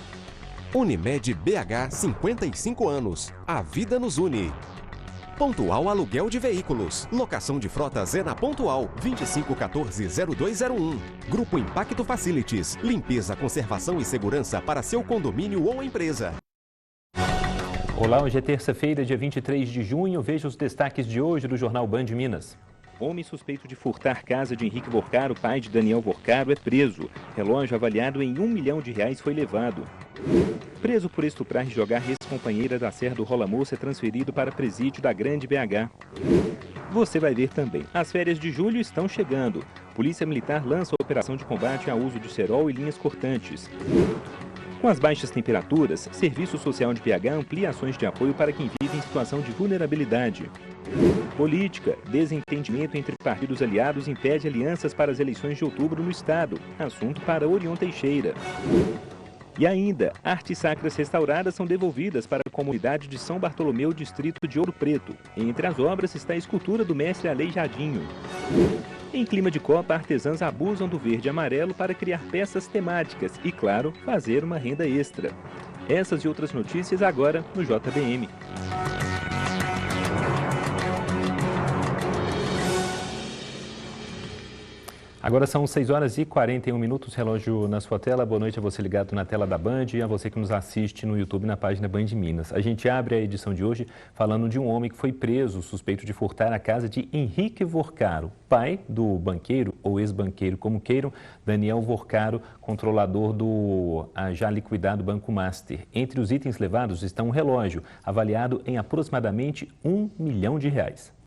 Unimed BH, 55 anos. A vida nos une. Pontual Aluguel de Veículos. Locação de frotas é na Pontual, 2514-0201. Grupo Impacto Facilities. Limpeza, conservação e segurança para seu condomínio ou empresa. Olá, hoje é terça-feira, dia 23 de junho. Veja os destaques de hoje do Jornal Band Minas. Homem suspeito de furtar casa de Henrique Vorcaro, pai de Daniel Vorcaro, é preso. Relógio avaliado em R$1 milhão foi levado. Preso por estuprar e jogar ex-companheira da Serra do Rola Moça é transferido para presídio da Grande BH. Você vai ver também. As férias de julho estão chegando. Polícia Militar lança a operação de combate ao uso de cerol e linhas cortantes. Com as baixas temperaturas, Serviço Social de BH amplia ações de apoio para quem vive em situação de vulnerabilidade. Política. Desentendimento entre partidos aliados impede alianças para as eleições de outubro no estado. Assunto para Orion Teixeira. E ainda, artes sacras restauradas são devolvidas para a comunidade de São Bartolomeu, distrito de Ouro Preto. Entre as obras está a escultura do mestre Aleijadinho. Em clima de Copa, artesãs abusam do verde e amarelo para criar peças temáticas e, claro, fazer uma renda extra. Essas e outras notícias agora no JBM. Agora são 6h41, relógio na sua tela. Boa noite a você ligado na tela da Band e a você que nos assiste no YouTube na página Band Minas. A gente abre a edição de hoje falando de um homem que foi preso, suspeito de furtar a casa de Henrique Vorcaro, pai do banqueiro ou ex-banqueiro, como queiram, Daniel Vorcaro, controlador do já liquidado Banco Master. Entre os itens levados está um relógio avaliado em aproximadamente R$1 milhão.